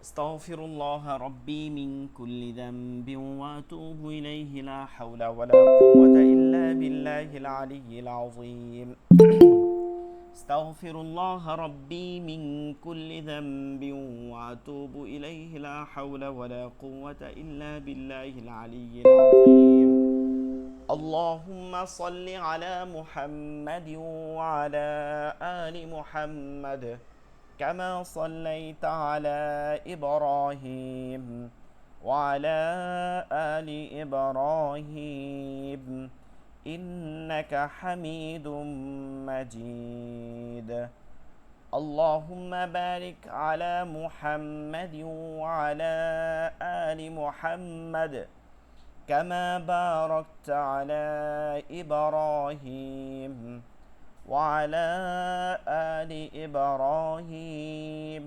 أستغفر الله ربي من كل ذنب وأتوب إليه لا حول ولا قوة إلا بالله العلي العظيم أستغفر الله ربي من كل ذنب وأتوب إليه لا حول ولا قوة إلا بالله العلي العظيم اللهم صل على محمد وعلى آل محمد كما صليت على إبراهيم وعلى آل إبراهيم إنك حميد مجيد اللهم بارك على محمد وعلى آل محمد كما باركت على إبراهيم وعلى آل إبراهيم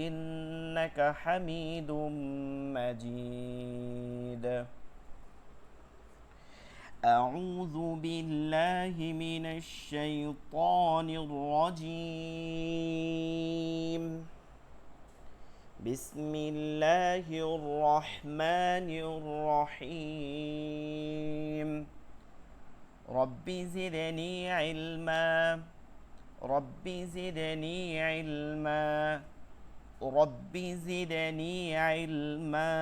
إنك حميد مجيد أعوذ بالله من الشيطان الرجيم بسم الله الرحمن الرحيم رب زدني علما رب زدني علما رب زدني علما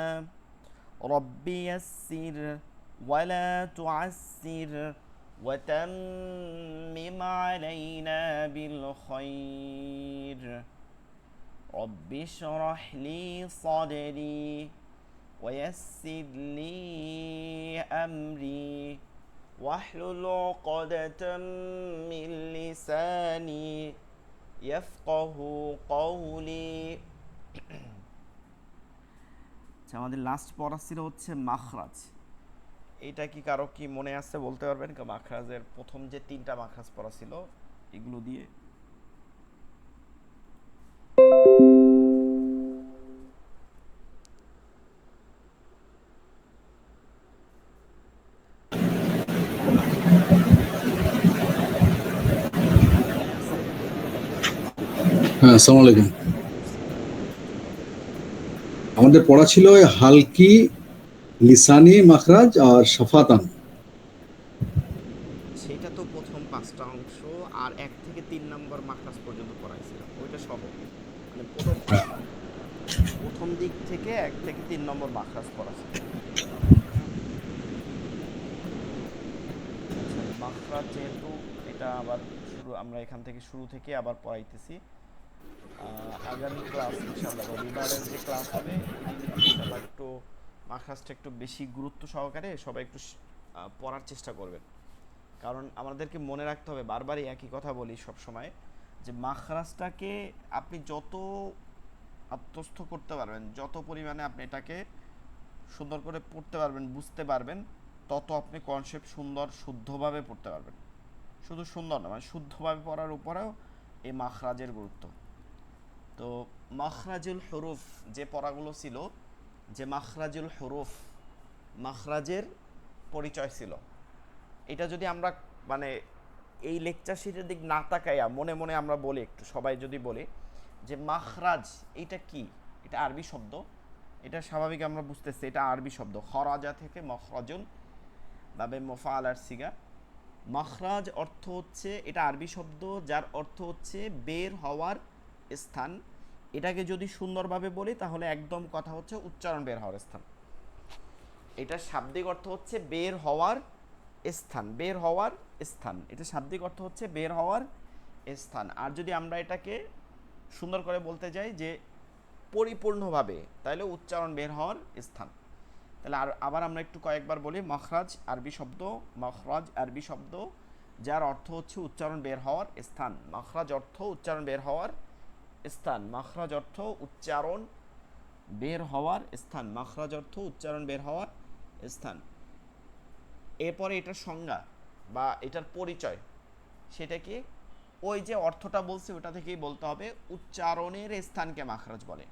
رب يسر ولا تعسر وتمم علينا بالخير رب اشرح لي صدري ويسر لي أمري واحلل عقدة من لساني يفقه قولي আমাদের লাস্ট পড়া ছিল হচ্ছে মাখরাজ। এটা কি কারো কি মনে আছে বলতে পারবেন? মাখরাজের প্রথম যে তিনটা মাখরাজ পড়া ছিল এগুলো দিয়ে হ্যাঁ, আসসালামু আলাইকুম। আমাদের পড়া ছিল হালকি, লিসানি মাখরাজ আর শাফাতান। সেটা তো প্রথম পাঁচটা অংশ আর 1 থেকে 3 নম্বর মাখরাজ পর্যন্ত পড়াইছিলাম ওইটা সহ, মানে প্রথম দিক থেকে 1 থেকে 3 নম্বর মাখরাজ পড়া ছিল। আচ্ছা, মাখরাজ যেহেতু এটা আবার আমরা এখান থেকে শুরু থেকে আবার পড়াইতেছি। আগামী ক্লাস ইনশাআল্লাহ রবিবারের যে ক্লাস হবে ওই দিন ইনশাআল্লাহ একটু মাখরাজটা একটু বেশি গুরুত্ব সহকারে সবাই একটু পড়ার চেষ্টা করবেন, কারণ আমাদেরকে মনে রাখতে হবে, বারবারই একই কথা বলি সব সময়, যে মাখরাজটাকে আপনি যত আত্মস্থ করতে পারবেন, যত পরিমাণে আপনি এটাকে সুন্দর করে পড়তে পারবেন, বুঝতে পারবেন, তত আপনি কনসেপ্ট সুন্দর শুদ্ধভাবে পড়তে পারবেন। শুধু সুন্দর না, মানে শুদ্ধভাবে পড়ার উপরেও এই মাখরাজের গুরুত্ব। তো মাখরাজুল হুরুফ যে পড়াগুলো ছিল, যে মাখরাজুল হুরুফ, মাখরাজের পরিচয় ছিল, এটা যদি আমরা মানে এই লেকচার শিটের দিক না তাকাইয়া মনে মনে আমরা বলি, একটু সবাই যদি বলি যে মাখরাজ এটা কি, এটা আরবি শব্দ, এটা স্বাভাবিক আমরা বুঝতেছি এটা আরবি শব্দ, খরাজা থেকে মখরাজুন বাবে মোফাআলার সিগা। মাখরাজ অর্থ হচ্ছে, এটা আরবি শব্দ যার অর্থ হচ্ছে বের হওয়ার স্থান। এটাকে যদি সুন্দরভাবে বলি তাহলে একদম কথা হচ্ছে উচ্চারণ বের হওয়ার স্থান। এটার শাব্দিক অর্থ হচ্ছে বের হওয়ার স্থান, বের হওয়ার স্থান, এটা শাব্দিক অর্থ হচ্ছে বের হওয়ার স্থান। আর যদি আমরা এটাকে সুন্দর করে বলতে যাই যে পরিপূর্ণভাবে, তাহলে উচ্চারণ বের হওয়ার স্থান। তাহলে আবার আমরা একটু কয়েকবার বলি, মখরাজ আরবি শব্দ, মখরাজ আরবি শব্দ যার অর্থ হচ্ছে উচ্চারণ বের হওয়ার স্থান। মখরাজ অর্থ উচ্চারণ বের হওয়ার স্থান, মখরাজ অর্থ উচ্চারণ বের হওয়ার স্থান, মখরাজ অর্থ উচ্চারণ বের হওয়ার স্থান। এরপরে এটার সংজ্ঞা বা এটার পরিচয়, সেটা কি, ওই যে অর্থটা বলছি ওটা থেকেই বলতে হবে, উচ্চারণের স্থানকে মাখরাজ বলে।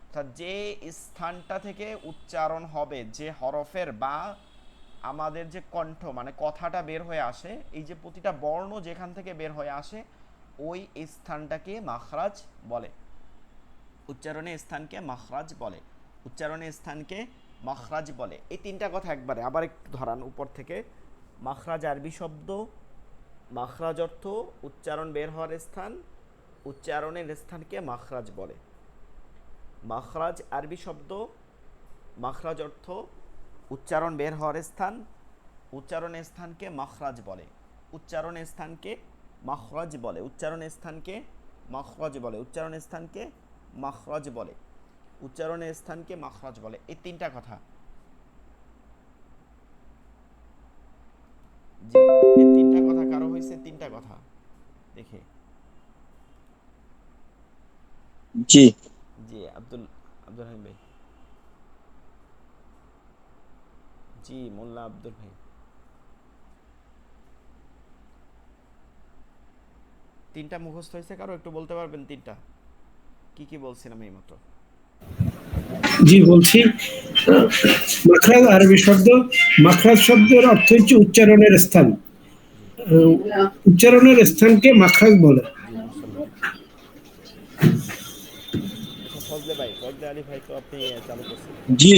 অর্থাৎ যে স্থানটা থেকে উচ্চারণ হবে, যে হরফের বা আমাদের যে কণ্ঠ মানে কথাটা বের হয়ে আসে, এই যে প্রতিটা বর্ণ যেখান থেকে বের হয়ে আসে ওই স্থানটাকে মাখরাজ বলে। উচ্চারণের স্থানকে মাখরাজ বলে। উচ্চারণের স্থানকে মাখরাজ বলে। এই তিনটা কথা একবারে আবার একটু ধরান উপর থেকে। মাখরাজ আরবি শব্দ, মাখরাজ অর্থ উচ্চারণ বের হওয়ার স্থান, উচ্চারণের স্থানকে মাখরাজ বলে। মাখরাজ আরবি শব্দ, মাখরাজ অর্থ উচ্চারণ বের হওয়ার স্থান, উচ্চারণের স্থানকে মাখরাজ বলে। উচ্চারণের স্থানকে মাখরাজ বলে। উচ্চারণের স্থানকে মাখরাজ বলে। উচ্চারণের স্থানকে মাখরাজ বলে। উচ্চারণের স্থানকে মাখরাজ বলে। এই তিনটা কথা। জি, এই তিনটা কথা কারো হয়েছে? তিনটা কথা দেখে। জি জি, আব্দুল আব্দুল হামিদ ভাই। জি, মোল্লা আব্দুল ভাই। তিনটা মুখস্থ হয়েছে কারো? একটু বলতে পারবেন তিনটা কি কি বলছিলাম এইমাত্র? জি বলছি। মাখরাজ আরবি শব্দ, মাখরাজ শব্দের অর্থ হচ্ছে উচ্চারণের স্থান। জি উচ্চারণের স্থানকে মাখরাজ বলে। জি, মাশাআল্লাহ। আচ্ছা, ফজলে ভাই, ফজলে আলী ভাই তো আপনি চালু করছিলেন। জি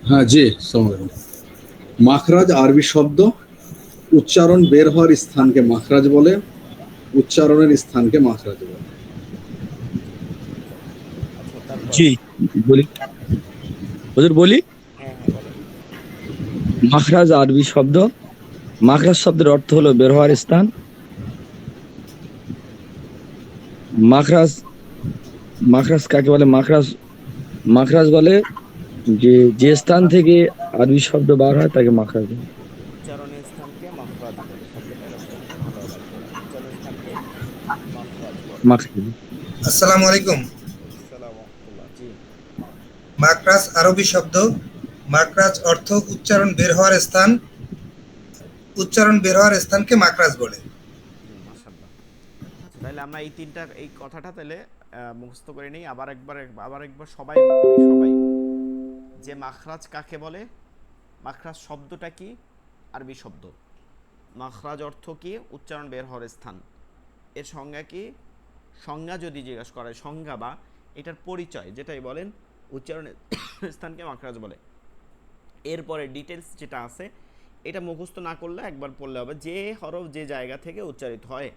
হ্যাঁ জি, আসসালামু আলাইকুম। মাখরাজ আরবি শব্দ, উচ্চারণ বের হওয়ার স্থানকে মাখরাজ বলে, উচ্চারণের স্থানকে মাখরাজ বলে। জি, আচ্ছা তারপর। জি বলি, হুজুর বলি। হ্যাঁ হ্যাঁ, বলেন। মাখরাজ আরবি শব্দ, মাখরাজ শব্দের অর্থ হলো বের হওয়ার স্থান। মাখরাজ, মাখরাজ কাকে বলে? মাখরাজ, মাখরাজ বলে যে যে স্থান থেকে আরবি শব্দ বার হয় তাকে মাখরাজ বলে। উচ্চারণের স্থানকে মাখরাজ বলে। শব্দটা এরকম ভালো লাগবে না। উচ্চারণের স্থানকে মাখরাজ বলে। মাখরাজ। আসসালামু আলাইকুম। আসসালামু আলাইকুম। জি মাকরাজ আরবি শব্দ। মাকরাজ অর্থ উচ্চারণ বের হওয়ার স্থান। উচ্চারণ বের হওয়ার স্থানকে মাকরাজ বলে। জি, মাশাআল্লাহ। আচ্ছা, তাহলে আমরা এই তিনটা এই কথাটা তাহলে মুখস্থ করে নিই। আবার একবার সবাই পড়ি, সবাই। যে মাখরাজ কাকে বলে, মাখরাজ শব্দটা কি? আরবি শব্দ। মাখরাজ অর্থ কি? উচ্চারণ বের হওয়ার স্থান। এর সংজ্ঞা কি? সংজ্ঞা যদি জিজ্ঞাসা করে, সংজ্ঞা বা এটার পরিচয় যেটাই বলেন, উচ্চারণের স্থানকে মাখরাজ বলে। এরপরে ডিটেলস যেটা আছে এটা মুখস্থ না করলে একবার পড়লে হবে। যে হরফ যে জায়গা থেকে উচ্চারিত হয়,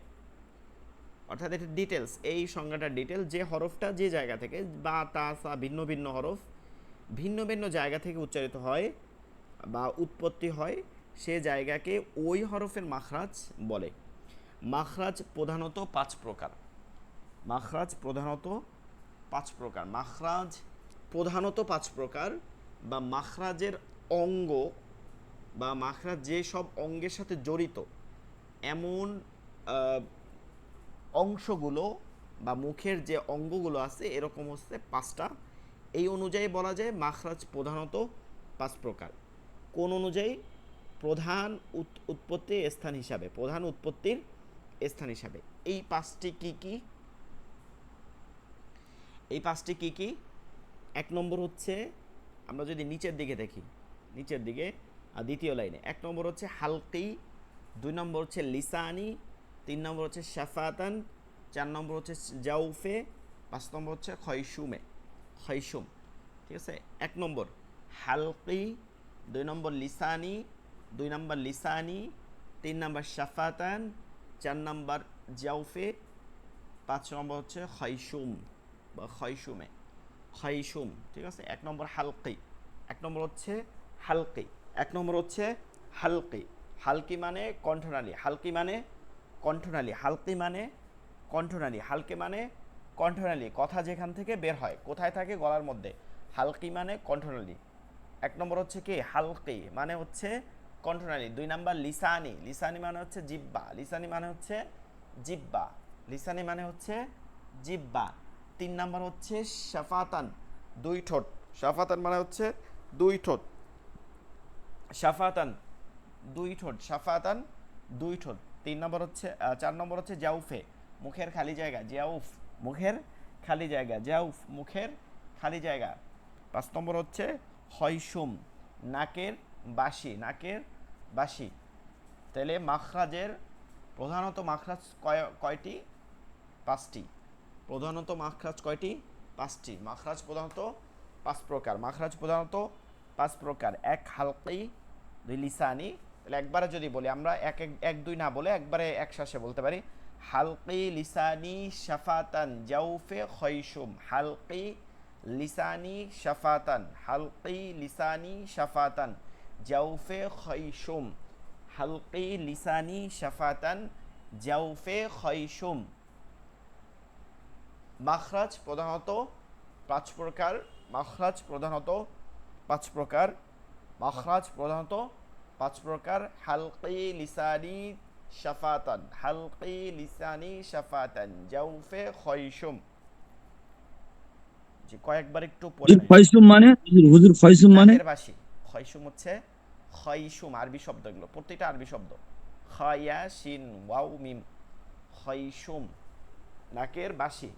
অর্থাৎ এটা ডিটেলস, এই সংজ্ঞাটা ডিটেল। যে হরফটা যে জায়গা থেকে, বা তা সা ভিন্ন ভিন্ন হরফ ভিন্ন ভিন্ন জায়গা থেকে উচ্চারিত হয় বা উৎপত্তি হয়, সে জায়গাকে ওই হরফের মাখরাজ বলে। মাখরাজ প্রধানত 5 প্রকার। মাখরাজ প্রধানত 5 প্রকার। মাখরাজ প্রধানত 5 প্রকার, বা মাখরাজের অঙ্গ বা মাখরাজ যে সব অঙ্গের সাথে জড়িত এমন অংশগুলো বা মুখের যে অঙ্গগুলো আছে এরকম হচ্ছে 5টা। এই অনুযায়ী বলা যায় মাখরাজ প্রধানত 5 প্রকার। কোন অনুযায়ী? প্রধান উৎপত্তির স্থান হিসাবে, প্রধান উৎপত্তির স্থান হিসাবে। এই 5টি কি কি? এই 5টি কি কি? 1 নম্বর হচ্ছে, আমরা যদি নিচের দিকে দেখি, নিচের দিকে দ্বিতীয় লাইনে 1 নম্বর হচ্ছে হালকি, 2 নম্বর হচ্ছে লিসানি, 3 নম্বর হচ্ছে শাফাতান, 4 নম্বর হচ্ছে জাউফে, 5 নম্বর হচ্ছে খয়সুমে, খয়সুম। ঠিক আছে? 1 নম্বর হালকি, 2 নম্বর লিসানি, 2 নম্বর লিসানি, 3 নম্বর শাফাতান, 4 নম্বর জাউফে, 5 নম্বর হচ্ছে খয়সুম বা খয়সুমে, খয়সুম। ঠিক আছে? 1 নম্বর হালকি, 1 নম্বর হচ্ছে হালকি, 1 নম্বর হচ্ছে হালকি। হালকি মানে কণ্ঠনালী, হালকি মানে কণ্ঠনালী, হালকি মানে কণ্ঠনালী, হালকি মানে কণ্ঠনালী। কথা যেখান থেকে বের হয়, কোথায় থাকে? গলার মধ্যে। হালকি মানে কণ্ঠনালী। 1 নম্বর হচ্ছে কি? হালকি মানে হচ্ছে কণ্ঠনালী। 2 নম্বর লিসানি, লিসানি মানে হচ্ছে জিহ্বা, লিসানি মানে হচ্ছে জিহ্বা, লিসানি মানে হচ্ছে জিহ্বা। 3 নম্বর হচ্ছে শাফাতান, 2 ঠোঁট, শাফাতান মানে হচ্ছে 2 ঠোঁট, শাফাতান 2 ঠোঁট, শাফাতান 2 ঠোঁট। 3 নম্বর হচ্ছে 4 নম্বর হচ্ছে জাউফে, মুখের খালি জায়গা, জাউফ মুখের খালি জায়গা, জাউফ মুখের খালি জায়গা। 5 নম্বর হচ্ছে খয়সুম, নাকের বাসি, নাকের বাসি। তাহলে মাখরাজের প্রধানত মাখরাজ কয়টি? 5টি। প্রধানত মাখরাজ কয়টি? পাঁচটি। মাখরাজ প্রধানত পাঁচ প্রকার। মাখরাজ প্রধানত পাঁচ প্রকার। এক হালকি, দুই লিসানি। তাহলে একবারে যদি বলি আমরা এক দুই না বলে একবারে একশ্বাসে বলতে পারি হালকি লিসানি শাফাতান জাউফে খয়সুম। হালকি লিসানি শাফাতান, হালকি লিসানি শাফাতান জাউফে খয়সুম। হালকি লিসানি শাফাতান জাউফে খয়সুম। মাখরাজ প্রধানত পাঁচ প্রকার। মাখরাজ প্রধানত পাঁচ প্রকার। মাখরাজ প্রধানত পাঁচ প্রকার। হালকি লিসানি শাফাতান, হালকি লিসানি শাফাতান জাউফে খয়সুম। যে কয়েকবার একটু পড়ে হুজুর নেন। খয়সুম মানে হুজুর খয়সুম মানে নাকের বাসি। খয়সুম হচ্ছে খয়সুম, আরবি শব্দ এগুলো প্রত্যেকটা আরবি শব্দ। খায়া শিন ওয়াও মিম, খয়সুম নাকের বাসি।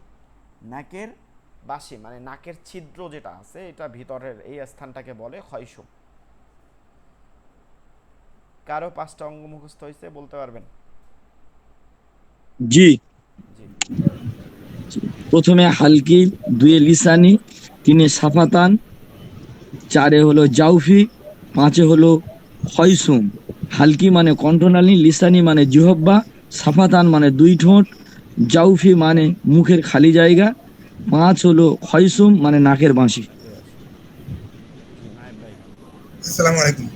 নাকের বাসি মানে নাকের ছিদ্র যেটা আছে এটা ভিতরের এই স্থানটাকে বলে খয়সুম। কারো পাঁচটা অঙ্গ মুখস্থ হয়েছে বলতে পারবেন? জি। জি। প্রথমে হালকি, দুয়ে লিসানি, তিনে সাফাতান, চারে হলো জাউফি, পাঁচে হলো খয়সুম। হালকি মানে কণ্ঠনালী, লিসানি মানে জিহব্বা, সাফাতান মানে দুই ঠোঁট, জাউফি মানে মুখের খালি জায়গা, পাঁচ হলো খয়সুম মানে নাকের বাঁশি। জি নায়েব ভাই। আসসালামু আলাইকুম।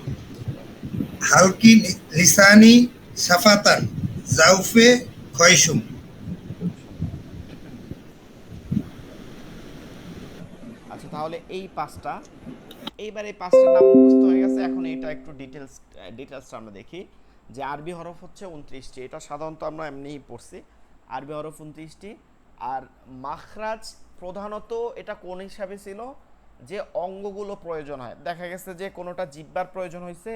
হালকি লিসানি শাফাতান জাউফে খয়সুম। সুন্দর। আচ্ছা তাহলে এই পাঁচটা, এইবার এই পাঁচটার নাম মুখস্থ হয়ে গেছে। এখন এটা একটু ডিটেলসটা আমরা দেখি। যে আরবি হরফ হচ্ছে 29টি, এটা সাধারণত আমরা এমনিই পড়ছি। আরবি হরফ 29টি। আর মাখরাজ প্রধানত এটা কোন হিসাবে ছিল, যে অঙ্গগুলো প্রয়োজন হয়। দেখা গেছে যে কোনোটা জিহ্বার প্রয়োজন হয়েছে,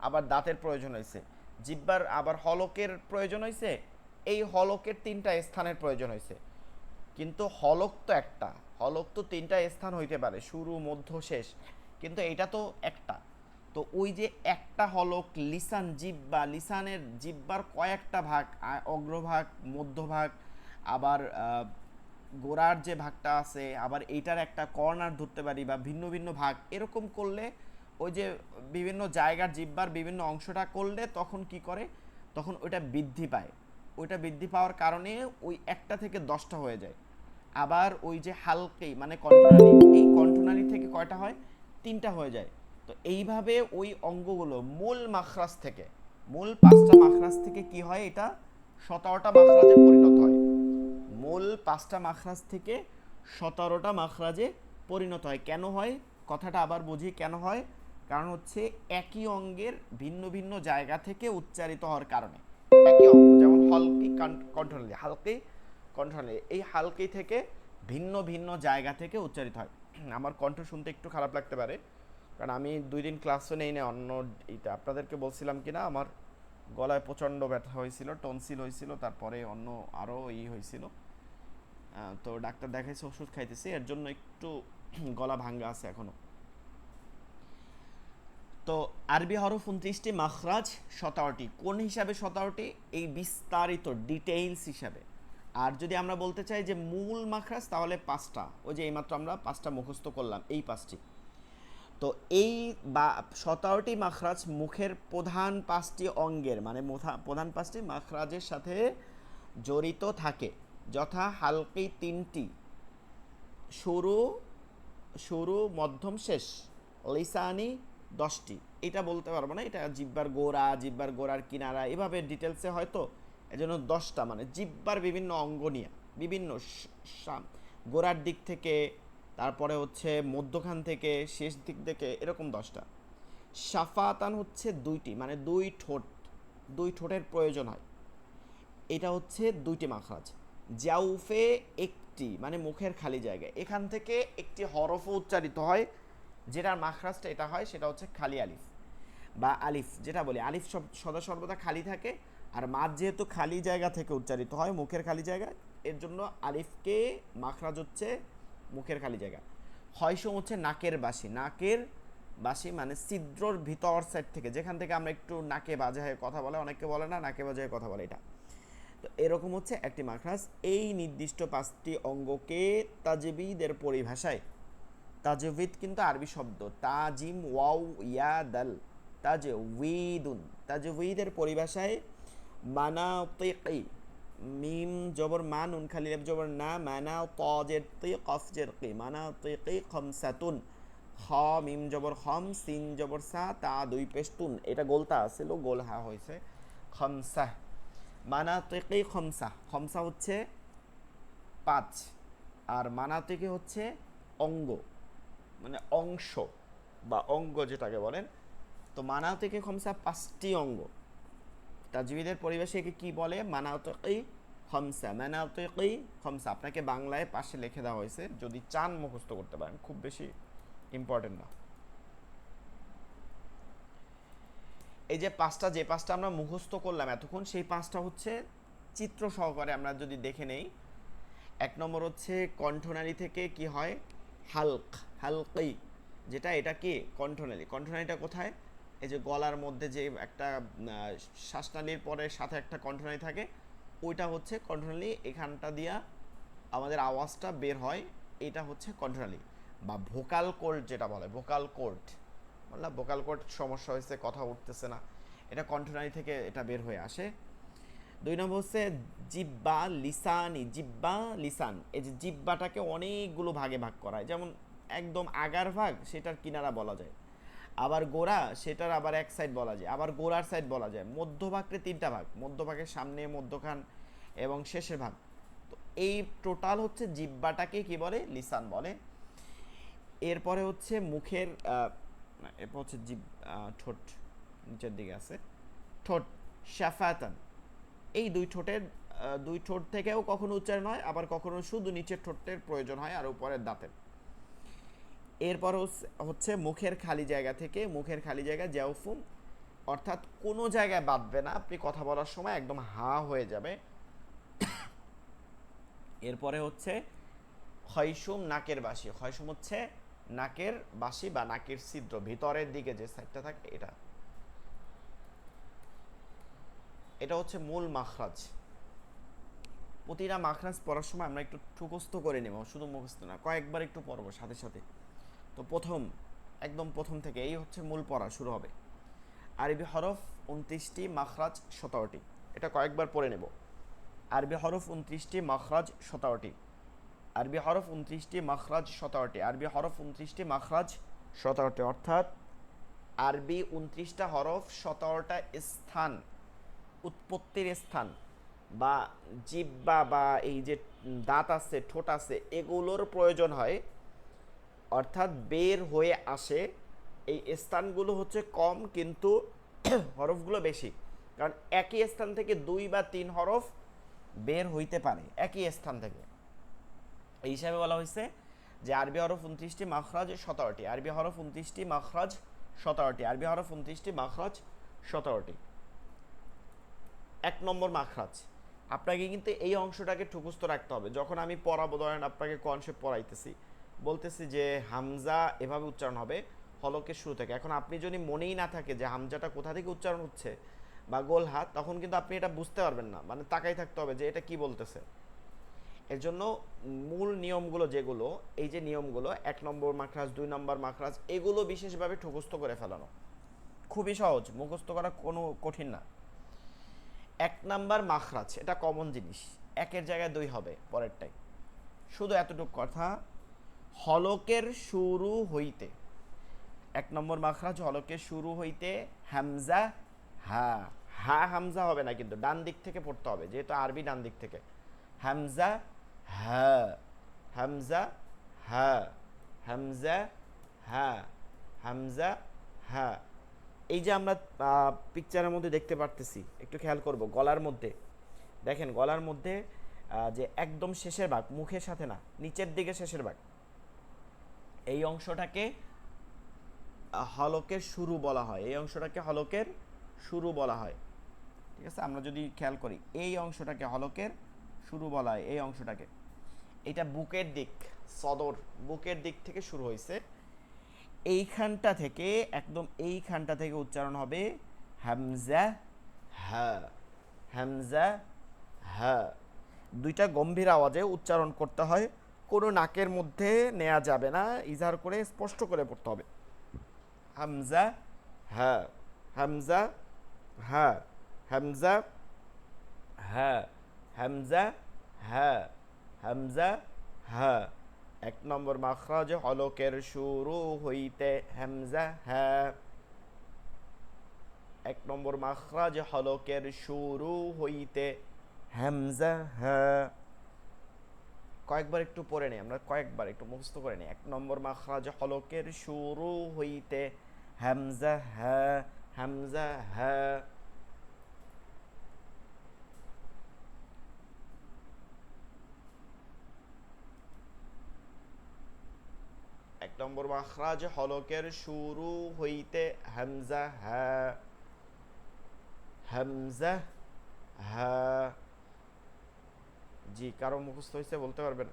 আবার দাঁতের প্রয়োজন হয়েছে। জিহ্বার আবার হলকের প্রয়োজন হয়েছে, এই হলকের তিনটা স্থানের প্রয়োজন হয়েছে। কিন্তু হলক তো একটা, হলক তো তিনটা স্থান হইতে পারে, শুরু মধ্য শেষ, কিন্তু এটা তো একটা। তো ওই যে একটা হলক লিসান, জিহ্বা, লিসানের জিহ্বার কয়েকটা ভাগ, অগ্রভাগ, মধ্যভাগ, আবার গোড়ার যে ভাগটা আছে, আবার এইটার একটা কর্নার ধরতে পারি, বা ভিন্ন ভিন্ন ভাগ এরকম করলে ওই যে বিভিন্ন জায়গার জিহ্বার বিভিন্ন অংশটা করলে তখন কি করে, তখন ওইটা বৃদ্ধি পায়। ওইটা বৃদ্ধি পাওয়ার কারণে ওই একটা থেকে 10টা হয়ে যায়। আবার ওই যে হালকি মানে কণ্ঠনালী, এই কণ্ঠনালী থেকে কয়টা হয়, 3টা হয়ে যায়। তো এইভাবে ওই অঙ্গগুলো মূল মাখরাজ থেকে, মূল 5টা মাখরাজ থেকে কি হয়, এটা 17টা মাখরাজে পরিণত হয়। মূল 5টা মাখরাজ থেকে 17টা মাখরাজে পরিণত হয়। কেন হয় কথাটা আবার বুঝি কেন হয়। কারণ হচ্ছে একই অঙ্গের ভিন্ন ভিন্ন জায়গা থেকে উচ্চারিত হওয়ার কারণে। একই অঙ্গ যেমন হলকি কণ্ঠনালী, হালকি কণ্ঠনালী, এই হালকি থেকে ভিন্ন ভিন্ন জায়গা থেকে উচ্চারিত হয়। আমার কণ্ঠ শুনতে একটু খারাপ লাগতে পারে, কারণ আমি 2 দিন ক্লাসও নেই না। অন্য এটা আপনাদেরকে বলছিলাম কিনা, আমার গলায় প্রচণ্ড ব্যথা হয়েছিল, টনসিল হয়েছিল, তারপরে অন্য আরও হয়েছিল। তো ডাক্তার দেখাইছে, ওষুধ খাইতেছি, এর জন্য একটু গলা ভাঙ্গা আছে এখনো। তো আরবি হরফ 29টি, মাখরাজ 17টি। কোন হিসাবে 17টি, এই বিস্তারিত ডিটেইলস হিসাবে। আর যদি আমরা বলতে চাই যে মূল মাখরাজ, তাহলে 5টা। ওই যে এইমাত্র আমরা 5টা মুখস্থ করলাম, এই 5টি। তো এই বা 17টি মাখরাজ মুখের প্রধান 5টি অঙ্গের মানে প্রধান 5টি মাখরাজের সাথে জড়িত থাকে। যথা হালকি 3টি, শুরু মধ্যম শেষ। লিসানি 10টি, এটা বলতে পারবো না, এটা জিহ্বার গোড়া, জিহ্বার গোড়ার কিনারা, এভাবে ডিটেলসে হয়তো, এজন্য 10টা মানে জিহ্বার বিভিন্ন অঙ্গ নিয়ে, বিভিন্ন গোড়ার দিক থেকে, তারপরে হচ্ছে মধ্যখান থেকে শেষ দিক থেকে, এরকম 10টা। শাফাতান হচ্ছে 2টি, মানে দুই ঠোঁটের প্রয়োজন হয়, এটা হচ্ছে 2টি মাখরাজ। জাউফে 1টি, মানে মুখের খালি জায়গায়, এখান থেকে একটি হরফও উচ্চারিত হয়, যেটার মাখরাজটা এটা হয়, সেটা হচ্ছে খালি আলিফ বা আলিফ যেটা বলি। আলিফ সদা সর্বদা খালি থাকে, আর মাঝ যেহেতু খালি জায়গা থেকে উচ্চারিত হয়, মুখের খালি জায়গা, এর জন্য আলিফকে মাখরাজ হচ্ছে মুখের খালি জায়গা। খয়সুম হচ্ছে নাকের বাসি। নাকের বাসি মানে ছিদ্রর ভিতর সাইড থেকে, যেখান থেকে আমরা একটু নাকে বাজায় কথা বলে, অনেকে বলে না নাকে বাজায় কথা বলে, এটা তো এরকম হচ্ছে একটি মাখরাজ। এই নির্দিষ্ট 5টি অঙ্গকে তাজবিদের পরিভাষায়, তাজবিদ কিন্তু আরবি শব্দ, তাজিম ওয়াও ইয়া দাল, তাজউইদুন, তাজউইদের পরিভাষায় মানাতিকি, মিম জবর মা নুন খালি লাম জবর না, মানা তাজের তি কফ জের কি, মানাতিকি খামসাতুন, খ মিম জবর খম, সিন জবর সা, তা দুই পেশতুন, এটা গোলতা আছিল, গোল হা হয়েছে খমসা। মানাতিকি খমসা, খমসা হচ্ছে 5, আর মানাতিকি হচ্ছে অঙ্গ, মানে অংশ বা অঙ্গ যেটাকে বলেন। তো মানাতিকি খমসা 5টি অঙ্গ। তাজবিদের পরিবেশে একে কি বলে? মানাতিকি খমসা, মানাতিকি খমসা। আপনাকে বাংলায় পাশে লিখে দেওয়া হয়েছে, যদি চান মুখস্থ করতে পারেন, খুব বেশি ইম্পর্টেন্ট না। এই যে 5টা আমরা মুখস্থ করলাম এতক্ষণ, সেই 5টা হচ্ছে চিত্র সহকারে আমরা যদি দেখে নেই। 1 নম্বর হচ্ছে কণ্ঠনালী থেকে কি হয়? হালক, হালকি, যেটা এটা কি কণ্ঠনালী। কণ্ঠনালীটা কোথায়? এই যে গলার মধ্যে যে একটা শ্বাসনালীর পরে সাথে একটা কণ্ঠনালী থাকে, ওইটা হচ্ছে কণ্ঠনালী। এখানটা দিয়া আমাদের আওয়াজটা বের হয়, এটা হচ্ছে কণ্ঠনালী বা ভোকাল কোর্ড যেটা বলে, ভোকাল কোর্ড। বললাম ভোকাল কোর্ড সমস্যা হয়েছে, কথা উঠতেছে না, এটা কণ্ঠনালী থেকে এটা বের হয়ে আসে। 2 নম্বর হচ্ছে জিব্বা লিসানি, জিব্বা লিসান। এই যে জিব্বাটাকে অনেকগুলো ভাগে ভাগ করা হয়, যেমন একদম আগার ভাগ সেটার কিনারা বলা যায়, আবার গোড়া সেটার আবার এক সাইড বলা যায়, আবার গোড়ার সাইড বলা যায়। মধ্যভাগকে 3টা ভাগ, মধ্যভাগের সামনে, মধ্যখান এবং শেষের ভাগ। তো এই টোটাল হচ্ছে জিব্বাটাকে কি বলে? লিসান বলে। এরপরে হচ্ছে মুখের এরপর হচ্ছে ঠোঁট, নিচের দিকে আছে ঠোঁট, শাফাতান। এই দুই ঠোঁট থেকেও কখনো উচ্চারণ হয়, আবার কখনো শুধু নিচের ঠোঁটের প্রয়োজন হয় আর উপরের দাঁতের। এরপর হচ্ছে মুখের খালি জায়গা থেকে, মুখের খালি জায়গা জাউফুম, অর্থাৎ কোনো জায়গায় বাঁধবে না, আপনি কথা বলার সময় একদম হা হয়ে যাবে। এরপরে হচ্ছে খয়সুম, নাকের বাসি। খয়সুম হচ্ছে নাকের বাসি বা নাকের ছিদ্র, ভিতরের দিকে যে সাইডটা থাকে, এটা হচ্ছে মূল মাখরাজ। প্রতিটা মাখরাজ পড়ার সময় আমরা একটু মুখস্থ করে নেব, শুধু মুখস্থ না, কয়েকবার একটু পড়বো সাথে সাথে। তো একদম প্রথম থেকে এই হচ্ছে মূল পড়া শুরু হবে। আরবি হরফ 29টি, মাখরাজ 17টি। এটা কয়েকবার পড়ে নেব। আরবি হরফ 29টি, মাখরাজ 17টি। আরবি হরফ 29টি, মাখরাজ 17টি। আরবি হরফ 29টি, মাখরাজ 17টি, অর্থাৎ আরবি 29টা হরফ, 17টা স্থান, উৎপত্তির স্থান বা জিব্বা বা এই যে দাঁত আছে, ঠোঁট আছে, এগুলোর প্রয়োজন হয়, অর্থাৎ বের হয়ে আসে। এই স্থানগুলো হচ্ছে কম, কিন্তু হরফগুলো বেশি, কারণ একই স্থান থেকে 2 বা 3 হরফ বের হইতে পারে একই স্থান থেকে। এই হিসাবে বলা হয়েছে যে আরবি হরফ 29টি, মাখরাজ 17টি। আরবি হরফ 29টি, মাখরাজ 17টি। আরবি হরফ 29টি, মাখরাজ 17টি। 1 নম্বর মাখরাজ। আপনাকে কিন্তু এই অংশটাকে মুখস্থ রাখতে হবে। যখন আমি পড়াবো, ধরেন আপনাকে কনসেপ্ট পড়াইতেছি, বলতেছি যে হামজা এভাবে উচ্চারণ হবে হলকের শুরু থেকে। এখন আপনি যদি মনেই না থাকে যে হামজাটা কোথা থেকে উচ্চারণ হচ্ছে বা গোল হাত, তখন কিন্তু আপনি এটা বুঝতে পারবেন না, মানে তাকাই থাকতে হবে যে এটা কি বলতেছে। এর জন্য মূল নিয়মগুলো যেগুলো, এই যে নিয়মগুলো, 1 নম্বর মাখরাজ, 2 নম্বর মাখরাজ, এগুলো বিশেষভাবে মুখস্থ করে ফেলানো খুবই সহজ, মুখস্থ করা কোনো কঠিন না। 1 নম্বর মাখরাজ, এটা কমন জিনিস, 1-এর জায়গায় 2 হবে পরেরটাই। শুধু এতটুকু কথা, হলকের শুরু হইতে, 1 নম্বর মাখরাজ হলকের শুরু হইতে হামজা হা, হা হামজা হবে না, কিন্তু ডান দিক থেকে পড়তে হবে, যেহেতু আরবি ডান দিক থেকে। হামজা হা, হামজা হা, হামজা হা, হামজা হা। এই যে আমরা পিকচারের মধ্যে দেখতে পারতেছি, একটু খেয়াল করব, গলার মধ্যে দেখেন, গলার মধ্যে যে একদম শেষের ভাগ, মুখের সাথে না, নিচের দিকে শেষের ভাগ, এই অংশটাকে হলকের শুরু বলা হয়। এই অংশটাকে হলকের শুরু বলা হয়, ঠিক আছে? আমরা যদি খেয়াল করি, এই অংশটাকে হলকের শুরু বলা হয়। এই অংশটাকে, এটা বুকের দিক, সদর বুকের দিক থেকে শুরু হয়েছে। এইখানটা থেকে, একদম এইখানটা থেকে উচ্চারণ হবে হামজা হা, হামজা হ্যাঁ, দুইটা গম্ভীর আওয়াজে উচ্চারণ করতে হয়, কোনো নাকের মধ্যে নেওয়া যাবে না, ইজহার করে স্পষ্ট করে পড়তে হবে। হামজা হ্যাঁ, হামজা হ্যাঁ, হামজা হ্যাঁ, হামজা হ্যাঁ, হামজা হ্যাঁ। 1 নম্বর মাখরাজ হলকের শুরু হইতে হামজা হ্যাঁ। 1 নম্বর মাখরাজ হলকের শুরু হইতে হামজা হ্যাঁ। কয়েকবার একটু পড়ে নিই আমরা, কয়েকবার একটু মুখস্থ করে নিই। 1 নম্বর মাখরাজ হলকের শুরু হইতে হামজা হ্যাঁ, হামজা হ্যাঁ। 1 নম্বর মাখরাজ হলকের শুরু হইতে হামজা হ্যাঁ, হামজা হ্যাঁ। জি, কারো মুখস্থ হয়েছে বলতে পারবেন?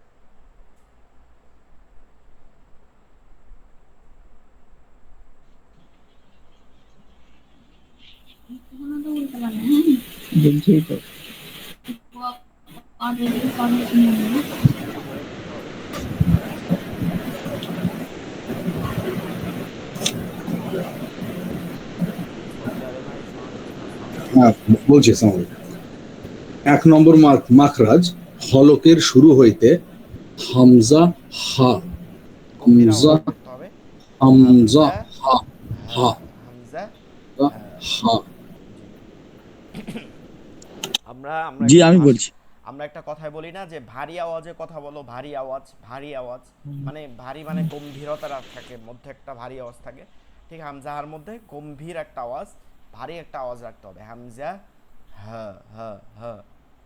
বলছি তো একটু ধরে পড়তে হবে, সমস্যা নাই। সৌদি আরবে সহজ না। হ্যাঁ, বলছি সামনে। 1 নম্বর মাখরাজ হলকের শুরু হইতে হামজা হা, গম্ভীর হামজা আওয়াজে পড়তে হবে। হামজা হামজা হা, হা, হ্যাঁ, হামজা হ্যাঁ। হা। জি, আমরা আমরা জি একটা আমি বলছি। আমরা একটা কথায় বলি না যে ভারী আওয়াজে কথা বলো, ভারী আওয়াজ, ভারী আওয়াজ, মানে ভারী মানে গম্ভীরতা থাকে, মধ্যে একটা ভারী আওয়াজ থাকে। ঠিক হামজাহার মধ্যে গম্ভীর একটা আওয়াজ, ভারী একটা আওয়াজ রাখতে হবে। হামজা হ্যাঁ হ্যাঁ হ্যাঁ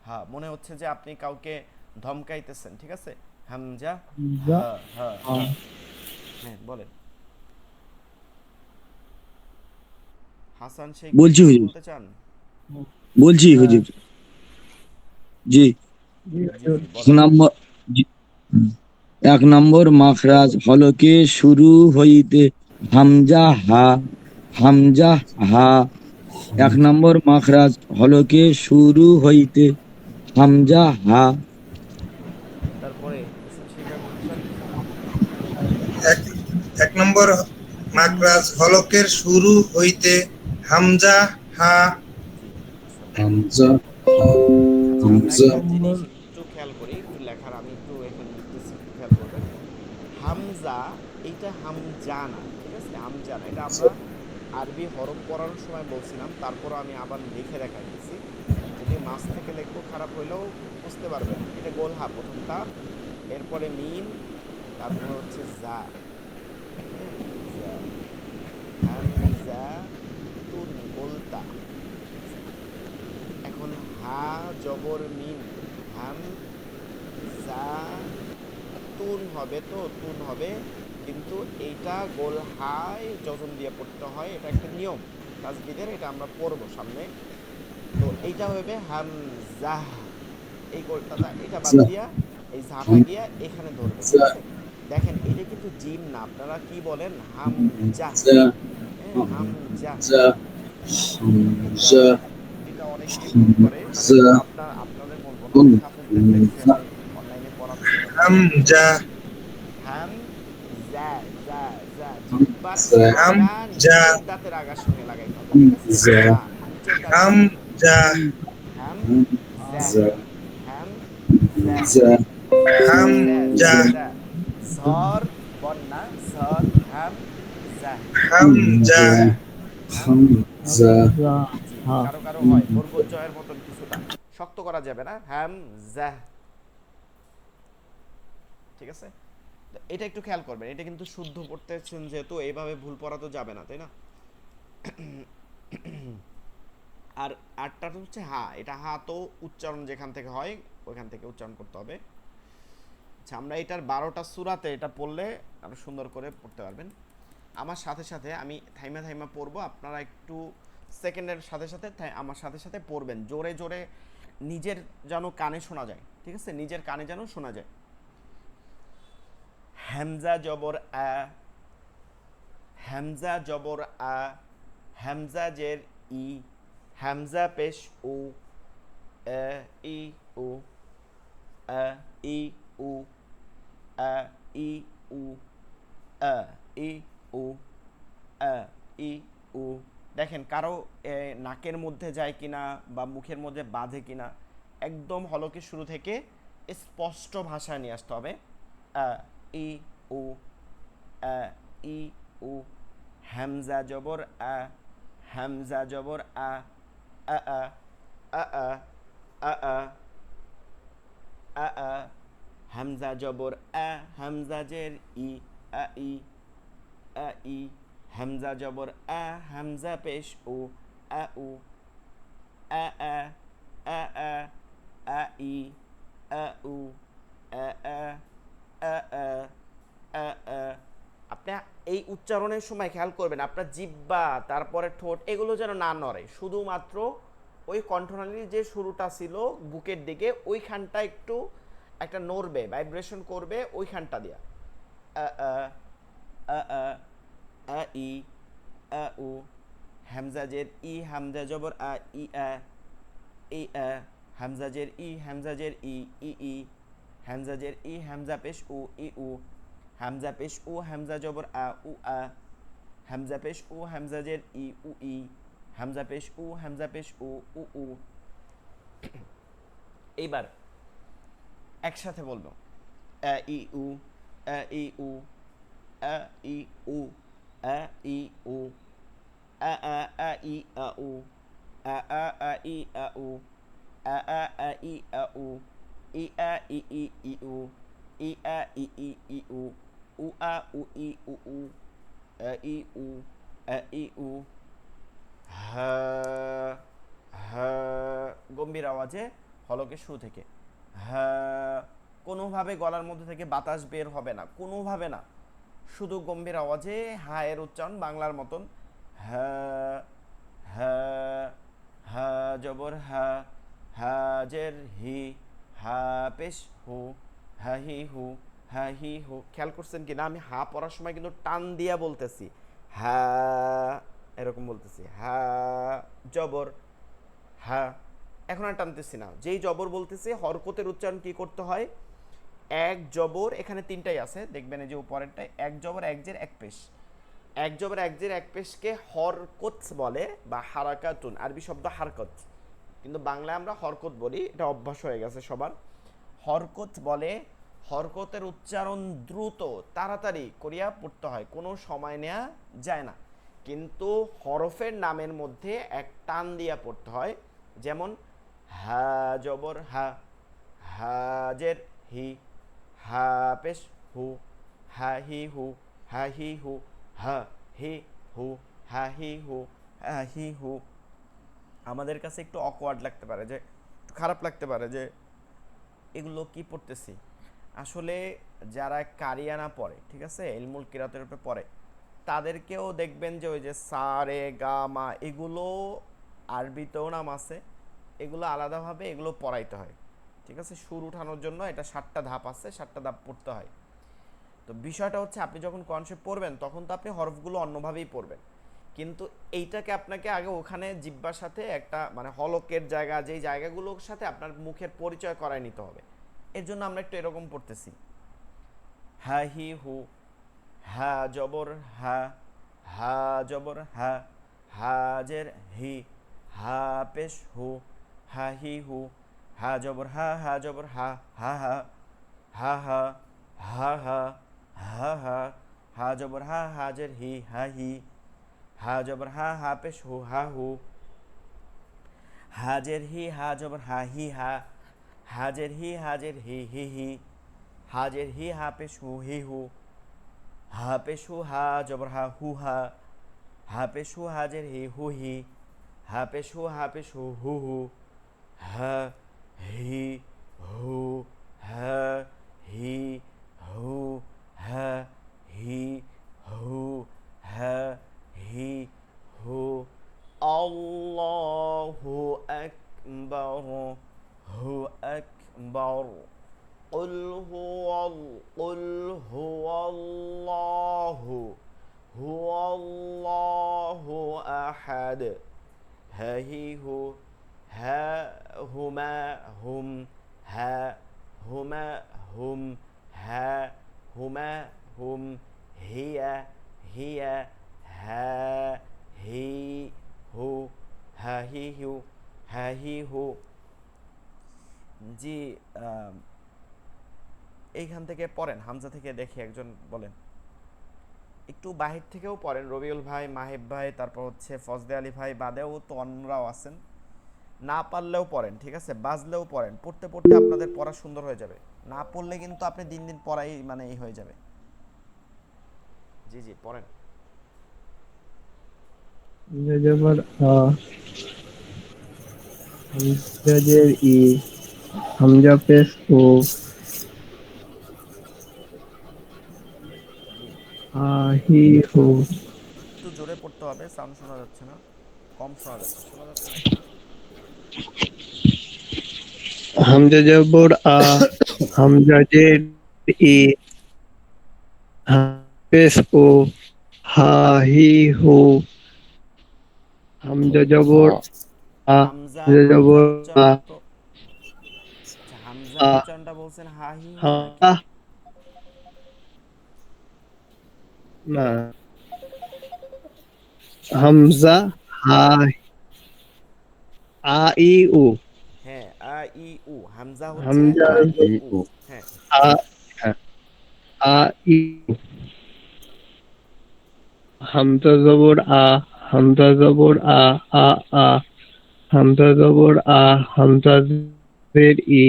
হ্যাঁ, মনে হচ্ছে যে আপনি কাউকে ধমকাইতেছেন, ঠিক আছে? হামজা হ্যাঁ হ্যাঁ হ্যাঁ। হ্যাঁ বলেন হাসান শেখ, বলছি কিছু হুজুর, বলতে চান? বলছি হুজুর। জি, জি জি 1 বলেন। নম্বর, জি, 1 নম্বর মাখরাজ হলকে শুরু হইতে হামজা হা, হামজা হা। 1 নম্বর মাখরাজ হলকে শুরু হইতে হামজা হা। তারপরে হাসান শেখ আবু হাসান। এক 1 নম্বর মাকরাজ হলকের শুরু হইতে হামজা হা। জি মাশাআল্লাহ। হামজা হা, আচ্ছা, আমরা হামজা একটা জিনিস একটু খেয়াল করি, একটু লেখার, আমি একটু এখানে লিখতেছি, একটু খেয়াল করবেন। হামজা, এইটা হামজা না, ঠিক আছে? হামজা না, এটা আমরা আরবি হরফ পড়ার সময় বলছিলাম, তারপরও আমি আবার লিখে দেখাইতেছি। যদি মাছ থেকে লিখবো খারাপ হইলেও বুঝতে পারবেন। এটা গোলহা, প্রথমটা, এরপরে মিম, তারপর হচ্ছে জা। হ্যাঁ, জা, হামজা তুন, গোলতা, ঠিক আছে? এখন হা জবর মিম, হাম জা তুন হবে, তো তুন হবে, কিন্তু এইটা গোল হাই যজন দিয়ে পড়তে হয়, এটা একটা নিয়ম তাজবিদের, এটা আমরা পড়বো সামনে। তো এইটা হবে হামজাহ, এই গোলটা, এটা বাদ হামজা দিয়া এই ঝাঁটা গিয়া এখানে ধরবে, ঠিক আছে? দেখেন এটা কিন্তু জিম না, আপনারা কি বলেন? হামজা। হামজা হ্যাঁ, হামজা। হামজা এটা হামজা এটা অনেকেই ভুল করে, মানে আপনাদের বলবো না, আমি হাফেজদের দেখছি, হামজা আমি অনলাইনে পড়াচ্ছি ওদেরকে। হামজা হাম জা জা জা, জিহ্বার হামজা আগা হামজা নিচের দাঁতের আগার সঙ্গে লাগাইতে হবে, ঠিক আছে? জা, নিচের দাঁতের আগা। হামজা হাম জা, হাম জা, হামজা হাম জা জা হামজা জা। ঝর বন্যা, ঝর, হাম জা, হামজা জা, হাম হামজা জি। কারো কারো হয় বরগত জয়ের মতন কিছুটা, শক্ত করা যাবে না, হাম জা, ঠিক আছে? তো এটা একটু খেয়াল করবেন, এটা কিন্তু শুদ্ধ পড়তেছেন যেহেতু, এইভাবে ভুল পড়া তো যাবে না, তাই না? আর আটটা হচ্ছে হা, এটা হা তো উচ্চারণ যেখান থেকে হয় ওইখান থেকে উচ্চারণ করতে হবে। আচ্ছা, আমরা এটার 12টা সূরাতে এটা পড়লে আরো সুন্দর করে পড়তে পারবেন। আমার সাথে সাথে আমি থাইমা থাইমা পড়বো, আপনারা একটু সেকেন্ডের সাথে সাথে আমার সাথে সাথে পড়বেন, জোরে জোরে, নিজের যেন কানে শোনা যায়, ঠিক আছে? নিজের কানে যেন শোনা যায়। হামজা জবর আ, হামজা জবর আ, হামজা জের ই, হামজা পেশ উ, এ ই উ এ ই উ এ ই উ এ ই উ এ ই উ। দেখেন কারো নাকের মধ্যে যায় কিনা বা মুখের মধ্যে বাঁধে কিনা, একদম হলকের শুরু থেকে স্পষ্ট ভাষায় নিয়ে আসতে হবে। আ ই উ আ ই উ। হামজা জবর আ, হামজা জবর আ আ আ আ আ আ আ আ আ। হামজা জবর আ, হামজা জের ই আ ই আ ই। হামজা জবর আ, হামজা পেশ উ আ উ আ আ আ আ আ ই আ উ আ আ আ আ আ আ। আপনি এই উচ্চারণের সময় খেয়াল করবেন আপনার জিহ্বা তারপরে ঠোঁট এগুলো যেন না নড়ে, শুধুমাত্র ওই কণ্ঠনালীর যে শুরুটা ছিল বুকের দিকে ওইখানটা একটু একটা নড়বে, ভাইব্রেশন করবে ওইখানটা দিয়া। আ আ আ আ আ ই আ উ। হামজা জের ই, হামজা জবর আ ই আ ই আ। হামজা জের ই, হামজা জের ই ই ই। হামজা জের ই, হামজা পেশ উ ই উ। হামজা পেশ উ, হামজা জবর আ উ আ। হামজা পেশ উ, হামজা জের ই উ ই। হামজা পেশ উ, হামজা পেশ উ উ উ। এইবার একসাথে বলবো আ ই উ আ ই উ আ ই উ আ ই উ আ আ আ ই আ উ আ আ আ ই আ উ আ আ আ ই আ উ ই আ ই ই ই উ ই আ ই ই ই উ উ আ উ ই উ উ আ ই উ আ ই উ। হা হা গম্ভীর আওয়াজে হলকের শুরু থেকে হা। কোনোভাবে গলার মধ্যে থেকে বাতাস বের হবে না, কোনোভাবে না, শুধু গম্ভীর আওয়াজে হা এর উচ্চারণ বাংলার মতন। হা হা হা জবর হা, হা জের হি, হা পেশ হু, হা হি হু, হা হি হু। খেয়াল করছেন কি না আমি হা পড়ার সময় কিন্তু টান দিয়া বলতেছি, হা এরকম বলতেছি, হা জবর হা। এখন আর টানতেছি না, যেই জবর বলতেছি হরকতের উচ্চারণ কি করতে হয়, এক জবর এখানে তিনটাই আছে দেখবেন এই যে উপরেরটায়, এক জবর এক জের এক পেশ। এক জবর এক জের এক পেশকে হরকত বলে বা হারাকাতুন, আরবি শব্দ হারকত, কিন্তু বাংলায় আমরা হরকত বলি, এটা অভ্যাস হয়ে গেছে সবার। হরকত বলে, হরকতের উচ্চারণ দ্রুত তাড়াতাড়ি করিয়া পড়তে হয়, কোনো সময় নেওয়া যায় না, কিন্তু হরফের নামের মধ্যে এক টান দিয়া পড়তে হয়। যেমন হা জবর হা, হাজের হি, হা পেশ হু, হা হি হু, হা হি হু, হা হি হু, হা হি হু, হা হি হু। আমাদের কাছে একটু অকওয়ার্ড লাগতে পারে, যে একটু খারাপ লাগতে পারে যে এগুলো কি পড়তেছি। আসলে যারা কারিয়ানা পড়ে, ঠিক আছে, ইলমুল কিরাতের উপরে পড়ে, তাদেরকেও দেখবেন যে ওই যে সা রে গা মা এগুলো আরবিতেও নাম আছে, এগুলো আলাদাভাবে এগুলো পড়াইতে হয়, ঠিক আছে। সুর উঠানোর জন্য এটা 7টা ধাপ আছে, 7টা ধাপ পড়তে হয়। তো বিষয়টা হচ্ছে আপনি যখন কনসেপ্ট পড়বেন তখন তো আপনি হরফগুলো অন্যভাবেই পড়বেন, কিন্তু এইটাকে আপনাকে আগে ওখানে জিব্বার সাথে একটা মানে হলকের জায়গা, যেই জায়গাগুলোর সাথে আপনার মুখের পরিচয় করায় নিতে হবে। এর জন্য আমরা একটু এরকম পড়তেছি, হা হি হু, হা জবর হা, হা জবর হা, হাজের হি, হা পেশ হু, হা হি হু, হা জবর হা, হা জবর হা, হা হা, হা হা, হা হা, হা হা, হা জবর হা, হাজের হি, হা হি, হা জবর হা, হা পেশ হু, হা হু, হাজের হি, হা জবর হা হি হা, হাজের হি, হাজের হি হি হি, হাজের হি, হা পেশ হু হি হু, হা পেশ হু, হা জবর হা হু হা, হা পেশ হু, হাজের হি হু হি, হা পেশ হু, হা পেশ হু হু হু, হা হি হু, হা হি হু, হা হি হু, হা হি হু। আল্লাহু আকবার, হু আকবার। قل هو الله أحد ها هي هو ها হুমা হুম হা হুমা হুম হা হুমা হুম হিয়া হিয়া হা হি হু হা হি হু হা হি হু। জি, এইখান থেকে পড়েন, হামজা থেকে দেখি একজন বলেন। একটু বাহির থেকেও পড়েন, রবিউল ভাই, মাহিব ভাই, তারপর হচ্ছে ফজদে আলী ভাই, বাদেও তো অন্যরাও আছেন। না পারলেও পড়েন, ঠিক আছে, বাজলেও পড়েন। পড়তে পড়তে আপনাদের পড়া সুন্দর হয়ে যাবে। না পড়লে কিন্তু আপনি দিন দিন পড়াই মানে এই হয়ে যাবে। জি জি পড়েন। হামজা জবর আ, হামজা জের ই, হামজা পেশ ও, জি, আ হি হু। একটু জোরে পড়তে হবে, সাউন্ড শোনা যাচ্ছে না, কম শোনা যাচ্ছে। শোনা যাচ্ছে নাকি? হামজা জবর আ, হামজা জের ই, পেশ ও, হা হি হু। হামজা জবর আ, হামজা হামজা হামজার জবর আ, উচ্চারণ তো, আচ্ছা, হামজার আ, উচ্চারণটা বলছেন হা হি হু হা, নাকি? না, হামজা হা, আ ই উ, হ্যাঁ, আ ই উ, হামজা হচ্ছে হামজা আ ই উ। হ্যাঁ, আ, হ্যাঁ, আ ই উ। হামজা জবর আ, হামজা জবর আ, আ আ, হামজা জবর আ, হামজা জের ই,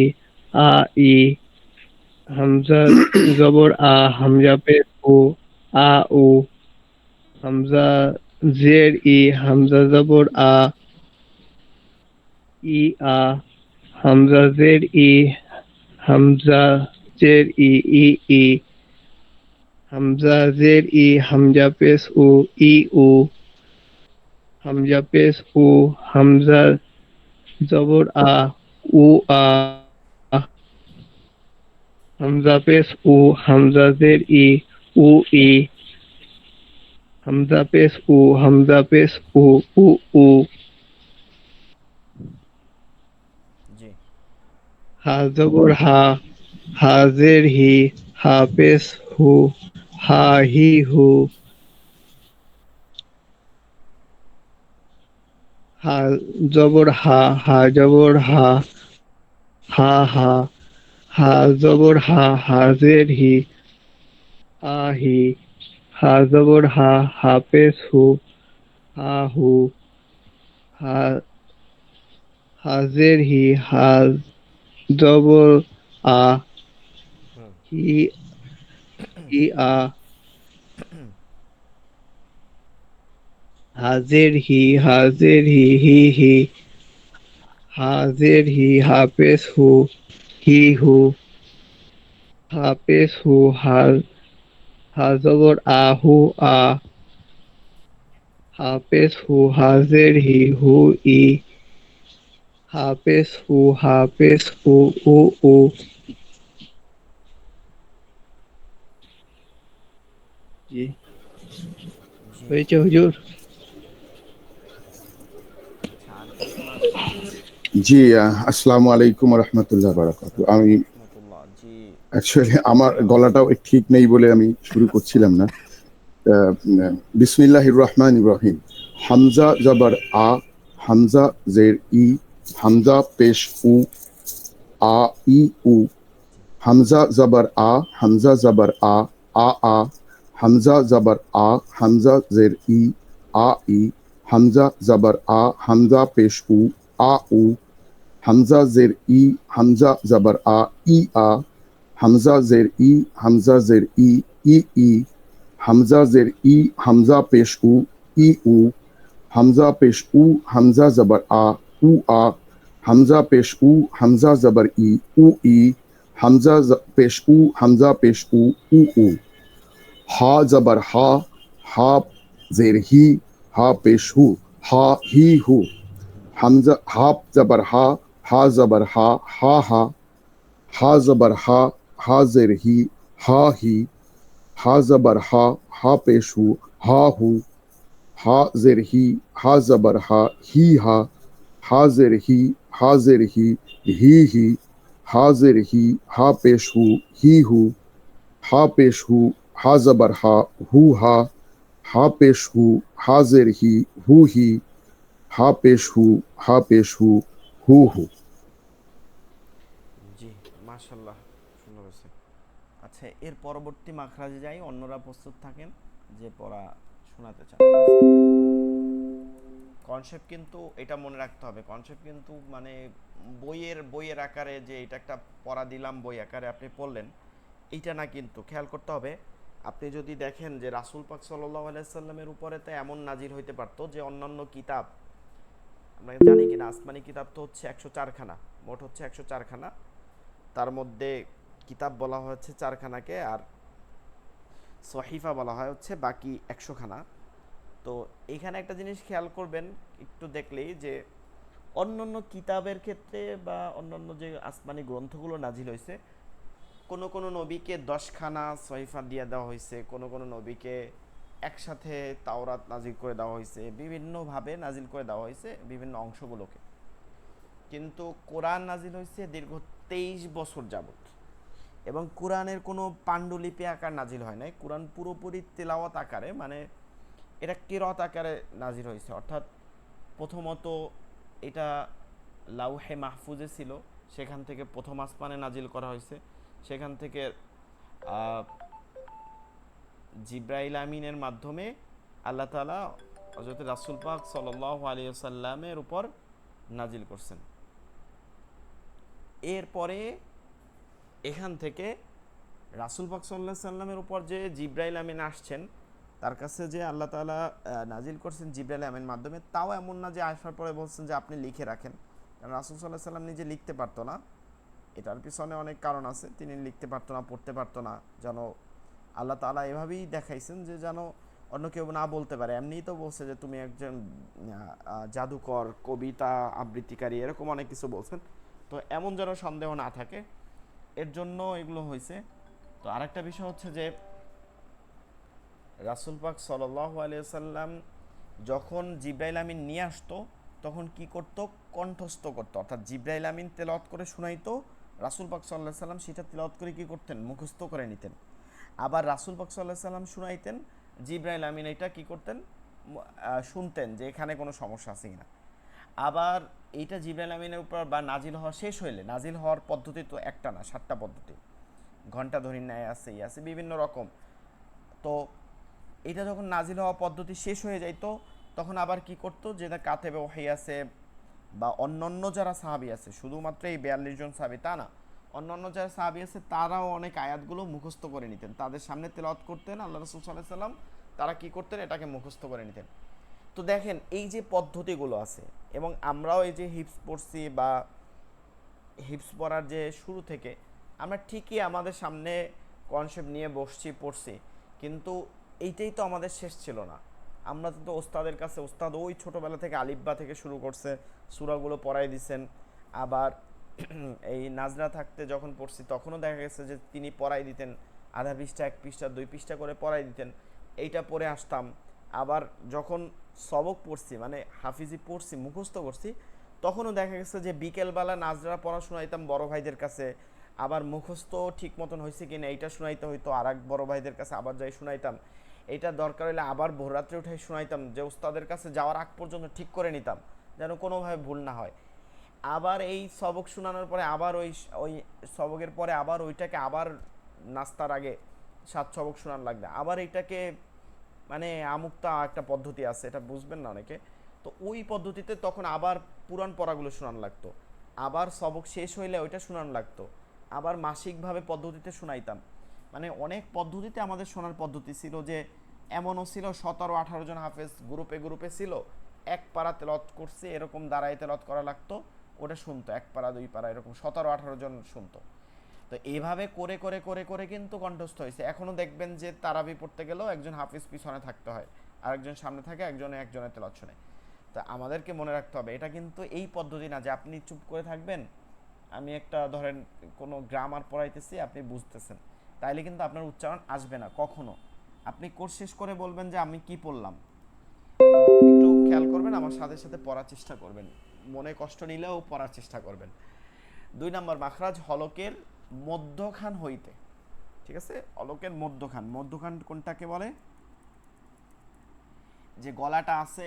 আ ই, হামজা জবর আ, হামজা পেশ ও, আ উ, হামজা জের ই, হামজা জবর আ, ই আ, হামজা জের ই, হামজা জের ই, ই ই, হামজা জের ই, হামজা পেশ ও, ই উ, হামজা পেশ উ, হামজা জবর আ, উ আ, হামজা পেশ উ, হামজা জের ই, উ ই, হামজা পেশ উ, হামজা পেশ উ, উ উ, জি হা জবর হা, হা জের হি, হা পেশ হু, হা হি হু, হা জবর হা, হা জবর হা, হা হা, হা জবর হা, হা জের হি, হা হি, হা জবর হা, হা পেশ হু, হা হু, হা হাজের হি, হা জবর আ, হি হি আ, হাজের হি, হাজের হি, হি হি, হাজের হি, হা পেশ হু, হি হু, হা পেশ হু, হা হা জবর আ, হু আ, হা পেশ হু, হাজের হি, হু ই, হা পেশ হু, হা পেশ হু, উ উ। জি, জি। হয়েছে হুজুর? আচ্ছা, আর কেউ শোনা যাচ্ছে? জি আসসালামু আলাইকুম রহমতুল্লাহ বারাকাতু। আসসালামু আমি রহমতুল্লাহ। জি অ্যাকচুয়ালি আমার গলাটাও ঠিক নেই বলে আমি শুরু আচ্ছা করছিলাম না। আচ্ছা। বিসমিল্লাহির রহমানির রহিম। হামজা জবর আ, হামজা জের ই, হামজা পেশ উ, আ ই উ, হামজা জবর আ, হামজা জবর আ, আ আ, হামজা জবর আ, হামজা জের ই, আ ই, হামজা জবর আ, হামজা পেশ উ, আ উ, হামজা জের ই, হামজা জবর আ, ই আ, হামজা জের ই, হামজা জের ই, ই ই, হামজা জের ই, হামজা পেশ উ, ই উ, হামজা পেশ উ, হামজা জবর আ, উ আ, হামজা পেশ উ, হামজা জবর ই, উ ই, হামজা পেশ উ, হামজা পেশ উ, উ উ, হা জবর হা, হা জের হি, হা পেশ হু, হা হি হু, হামজা হা জবর হা, হা জবর হা, হা হা, হা জবর হা, হা জের হি, হা হি, হা জবর হা, হা পেশ হু, হা হু, হা জের হি, হা জবর হা, হি হা, हाजिर ही हाजिर ही हा पेश हु हा पेश हा जबर हा पेश हाजिर ही हा पेश हु জি, মাশাল্লাহ, সুন্দর হয়েছে। আচ্ছা, এর পরবর্তী মাখরাজে যাই, অন্যরা প্রস্তুত থাকেন যে পড়া শোনাতে চান। কনসেপ্ট কিন্তু এটা মনে রাখতে হবে, কনসেপ্ট কিন্তু মানে বইয়ের আকারে যে এটা একটা পড়া দিলাম বই আকারে আপনি পড়লেন, এইটা না, কিন্তু খেয়াল করতে হবে। আপনি যদি দেখেন যে রাসূল পাক সাল্লাল্লাহু আলাইহি সাল্লামের উপরে তো এমন নাজিল হইতে পারতো যে অন্যান্য কিতাব, আমরা জানি কিনা আসমানি কিতাব তো হচ্ছে 104খানা, মোট হচ্ছে 104খানা, তার মধ্যে কিতাব বলা হচ্ছে 4খানাকে, আর সহিফা বলা হয় হচ্ছে বাকি 100খানা। তো এখানে একটা জিনিস খেয়াল করবেন একটু দেখলেই, যে অন্যান্য কিতাবের ক্ষেত্রে বা অন্যান্য যে আসমানি গ্রন্থগুলো নাজিল হয়েছে, কোনো কোনো নবীকে 10খানা সহিফা দিয়ে দেওয়া হয়েছে, কোনো কোনো নবীকে একসাথে তাওরাত নাজিল করে দেওয়া হয়েছে, বিভিন্নভাবে নাজিল করে দেওয়া হয়েছে বিভিন্ন অংশগুলোকে। কিন্তু কোরআন নাজিল হয়েছে দীর্ঘ 23 বছর যাবত, এবং কোরআনের কোনো পাণ্ডুলিপি আকার নাজিল হয় নাই, কোরআন পুরোপুরি তেলাওয়াত আকারে, মানে এটা কিরাত আকারে নাজিল হয়েছে। অর্থাৎ প্রথমত এটা লাউহে মাহফুজে ছিল, সেখান থেকে প্রথম আসমানে নাজিল করা হয়েছে, সেখান থেকে জিব্রাইল আমিনের মাধ্যমে আল্লাহ তাআলা হযরত রাসূল পাক সাল্লাল্লাহু আলাইহি ওয়াসাল্লামের উপর নাজিল করছেন। এরপরে এখান থেকে রাসূল পাক সাল্লাল্লাহু আলাইহি সাল্লামের উপর যে জিব্রাইল আমিন আসছেন, তার কাছে যে আল্লাহ তাআলা নাজিল করছেন জিব্রাইল আমিনের মাধ্যমে, তাও এমন না যে আসার পরে বলছেন যে আপনি লিখে রাখেন, কারণ রাসূল সাল্লাল্লাহু আলাইহি সাল্লাম নিজে লিখতে পারতো না। এটার পিছনে অনেক কারণ আছে, তিনি লিখতে পারতো না, পড়তে পারতো না, যেন আল্লাহ তাআলা এভাবেই দেখাইছেন যে যেন অন্য কেউ না বলতে পারে। এমনিই তো বলছে যে তুমি একজন জাদুকর, কবিতা আবৃত্তিকারী, এরকম অনেক কিছু বলছেন, তো এমন যেন সন্দেহ না থাকে, এর জন্য এগুলো হয়েছে। তো আরেকটা বিষয় হচ্ছে যে রাসূল পাক সাল্লাল্লাহু আলাইহি সাল্লাম যখন জিব্রাইল আমিন নিয়ে আসতো, তখন কি করত? কণ্ঠস্থ করতো, অর্থাৎ জিব্রাইল আমিন তেলাওয়াত করে শোনাইতো, রাসূল পাক সাল্লাল্লাহু আলাইহি সাল্লাম সেটা তেলাওয়াত করে কি করতেন? মুখস্থ করে নিতেন। আবার রাসূল পাক সাল্লাল্লাহু আলাইহি সাল্লাম শুনাইতেন, জিব্রাইল আমিন এটা কি করতেন? শুনতেন যে এখানে কোনো সমস্যা আছে কিনা। আবার এইটা জিব্রাইল আমিনের উপর বা নাজিল হওয়া শেষ হইলে, নাজিল হওয়ার পদ্ধতি তো একটা না, 7টা পদ্ধতি, ঘন্টা ধরির ন্যায় আছে, আছে বিভিন্ন রকম। তো এটা যখন নাজিল হওয়া পদ্ধতি শেষ হয়ে যাইতো, তখন আবার কি করতো? যেটা কাতেবে ওহী আছে বা অন্যান্য যারা সাহাবী আছে, শুধুমাত্র এই 42 জন সাহাবী তা না, অন্যান্য যারা সাহাবী আছে তারাও অনেক আয়াতগুলো মুখস্থ করে নিতেন, তাদের সামনে তেলাওয়াত করতেন আল্লাহ রাসূল সাল্লাল্লাহু আলাইহি সাল্লাম, তারা কি করতেন? এটাকে মুখস্থ করে নিতেন। তো দেখেন এই যে পদ্ধতিগুলো আছে, এবং আমরাও এই যে হিফজ পড়ছি বা হিফজ পড়ার যে শুরু থেকে আমরা ঠিকই আমাদের সামনে কনসেপ্ট নিয়ে বসছি, পড়ছি, কিন্তু এইটাই তো আমাদের শেষ ছিল না। আমরা তো ওস্তাদের কাছে, ওস্তাদ ওই ছোটোবেলা থেকে আলিফবা থেকে শুরু করছে, সূরাগুলো পড়াই দিছেন। আবার এই নাজরা থাকতে যখন পড়ছি, তখনও দেখা গেছে যে তিনি পড়াই দিতেন, আধা পৃষ্ঠা, 1 পৃষ্ঠা, 2 পৃষ্ঠা করে পড়াই দিতেন, এইটা পড়ে আসতাম। আবার যখন সবক পড়ছি, মানে হাফিজি পড়ছি, মুখস্থ করছি, তখনও দেখা গেছে যে বিকেলবেলা নাজরা পড়া শোনাইতাম বড় ভাইদের কাছে, আবার মুখস্থ ঠিক মতন হয়েছে কিনা এইটা শোনাইতে হইতো আর এক বড় ভাইদের কাছে, আবার যাই শোনাইতাম। এইটা দরকার হলে আবার ভোররাত্রে উঠে শোনাইতাম, যে উস্তাদের কাছে যাওয়ার আগ পর্যন্ত ঠিক করে নিতাম যেন কোনোভাবে ভুল না হয়। আবার এই সবক শোনানোর পরে আবার ওই ওই সবকের পরে আবার ওইটাকে আবার নাস্তার আগে 7 সবক শোনান লাগবে, আবার এইটাকে মানে আমুক্তা একটা পদ্ধতি আছে, এটা বুঝবেন না অনেকে। তো ওই পদ্ধতিতে তখন আবার পুরান পড়াগুলো শোনান লাগতো, আবার সবক শেষ হইলে ওইটা শোনান লাগতো, আবার মাসিকভাবে পদ্ধতিতে শোনাইতাম। মানে অনেক পদ্ধতিতে আমাদের শোনার পদ্ধতি ছিল, যে এমনও ছিল 17-18 জন হাফেজ গ্রুপে গ্রুপে ছিল, এক পারা তেলাওয়াত করছে এরকম দাঁড়ায় তেলাওয়াত করা লাগতো, ওটা শুনতো, 1 পারা 2 পারা এরকম 17-18 জন শুনতো। তো এইভাবে করে করে করে করে কিন্তু কণ্ঠস্থ হয়েছে। এখনও দেখবেন যে তারাবি পড়তে গেলেও একজন হাফিজ পিছনে থাকতে হয়, আরেকজন সামনে থাকে, একজনের তেলাওয়াত শোনে। তা আমাদেরকে মনে রাখতে হবে এটা কিন্তু এই পদ্ধতি না যে আপনি চুপ করে থাকবেন, আমি একটা ধরেন কোনো গ্রামার পড়াইতেছি, আপনি বুঝতেছেন, তাইলে কিন্তু আপনার উচ্চারণ আসবে না কখনো। আপনি কোর্স শেষ করে বলবেন যে আমি কি পড়লাম। তো একটু খেয়াল করবেন, আমার সাথে সাথে পড়ার চেষ্টা করবেন। মনে কষ্ট নিলেও পড়ার চেষ্টা করবেন। 2 নম্বর মাখরাজ হলকের মধ্যখান হইতে, ঠিক আছে, হলকের মধ্যখান, মধ্যখান কোনটাকে বলে? যে গলাটা আছে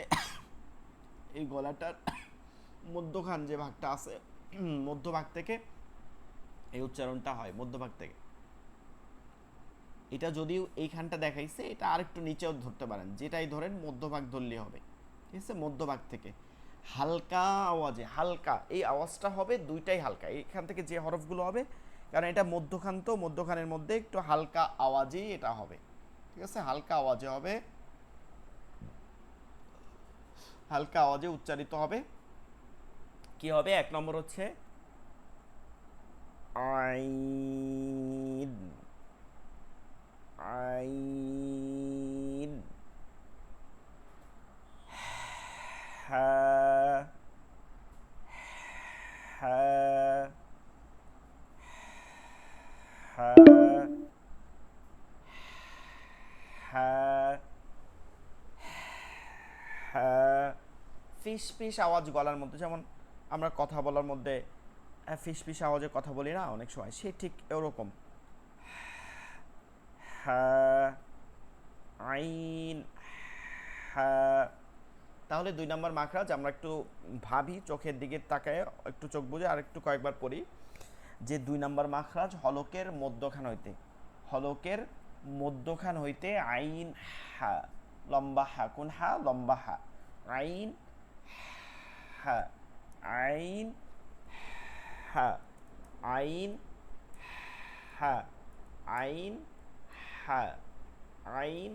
এই গলাটার মধ্যখান যে ভাগটা আছে, মধ্যভাগ থেকে এই উচ্চারণটা হয়, মধ্যভাগ থেকে। এটা যদিও এইখানটা দেখাইছে, এটা আরেকটু নিচেও ধরতে পারেন, যেটাই ধরেন মধ্যভাগ ধরলে হবে, ঠিক আছে। মধ্যভাগ থেকে হালকা আওয়াজে, হালকা এই আওয়াজটা হবে, দুইটাই হালকা, এইখান থেকে যে হরফগুলো হবে, কারণ এটা মধ্যখান, তো মধ্যখানের মধ্যে একটু হালকা আওয়াজেই এটা হবে, ঠিক আছে। হালকা আওয়াজে হবে, হালকা আওয়াজে উচ্চারিত হবে। কি হবে? 1 নম্বর হচ্ছে আইন, আইন, হা, হা, হা, হা, হা। ফিস ফিস আওয়াজ গলার মধ্যে, যেমন আমরা কথা বলার মধ্যে ফিস ফিস আওয়াজে কথা বলি না অনেক সময়, সে ঠিক এরকম। হা, আইন, হা। তাহলে 2 নম্বর মাখরাজ আমরা একটু ভাবি, চোখের দিকে তাকায় একটু চোখ বুজে আর একটু কয়েকবার পড়ি, যে 2 নম্বর মাখরাজ হলকের মধ্যখান হইতে, হলকের মধ্যখান হইতে আইন হা, লম্বা হা, কোন হা? লম্বা হা, আইন হা, আইন হা, আইন হা, আইন হা, আইন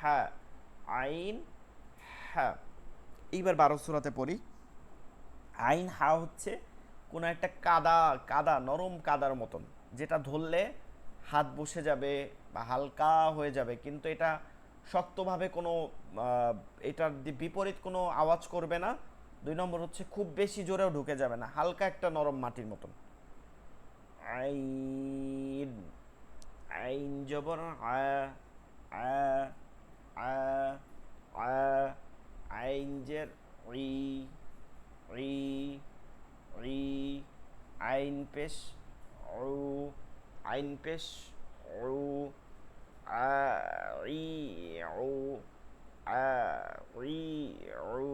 হা, আইন হা। এইবার 12 সূরাতে পড়ি। আইন হা হচ্ছে কোনো একটা কাদা, কাদা নরম কাদার মতন, যেটা ধরলে হাত বসে যাবে বা হালকা হয়ে যাবে, কিন্তু এটা শক্তভাবে কোনো এটার বিপরীত কোনো আওয়াজ করবে না। 2 নম্বর হচ্ছে খুব বেশি জোরেও ঢুকে যাবে না, হালকা একটা নরম মাটির মতন। আইন, আইন জবর আ, আ, আ, আ, আইন জের ই, ই, ই, আইন পেশ উ, আইন পেশ উ, আ, ই, উ, আ, ই, উ,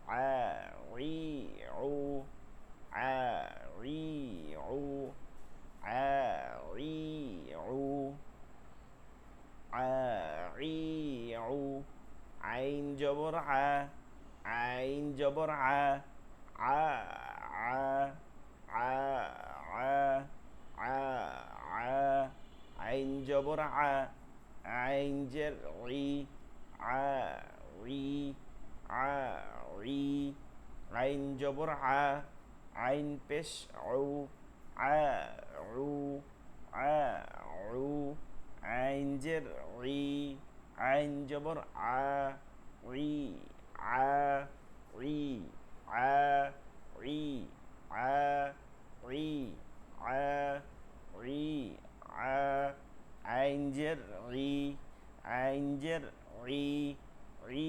আ, ই, উ, আ, ই, উ, আ, ই, উ, আ, ই, উ। আইন জবর আ, আইন জবর আ, আ, আ, আ, আ, আ, আ। আইন জবর আ, আইন জের ই, আ, ই, আ, ই। আইন জবর আ, আইন পেশ উ, আ, উ, আ, উ। আইন জের ই, আইন জবর আ, ই, আ, ই, আ, ই, আ, ই, আ, ই, আ। আইন জের ই, আইন জের ই, ই,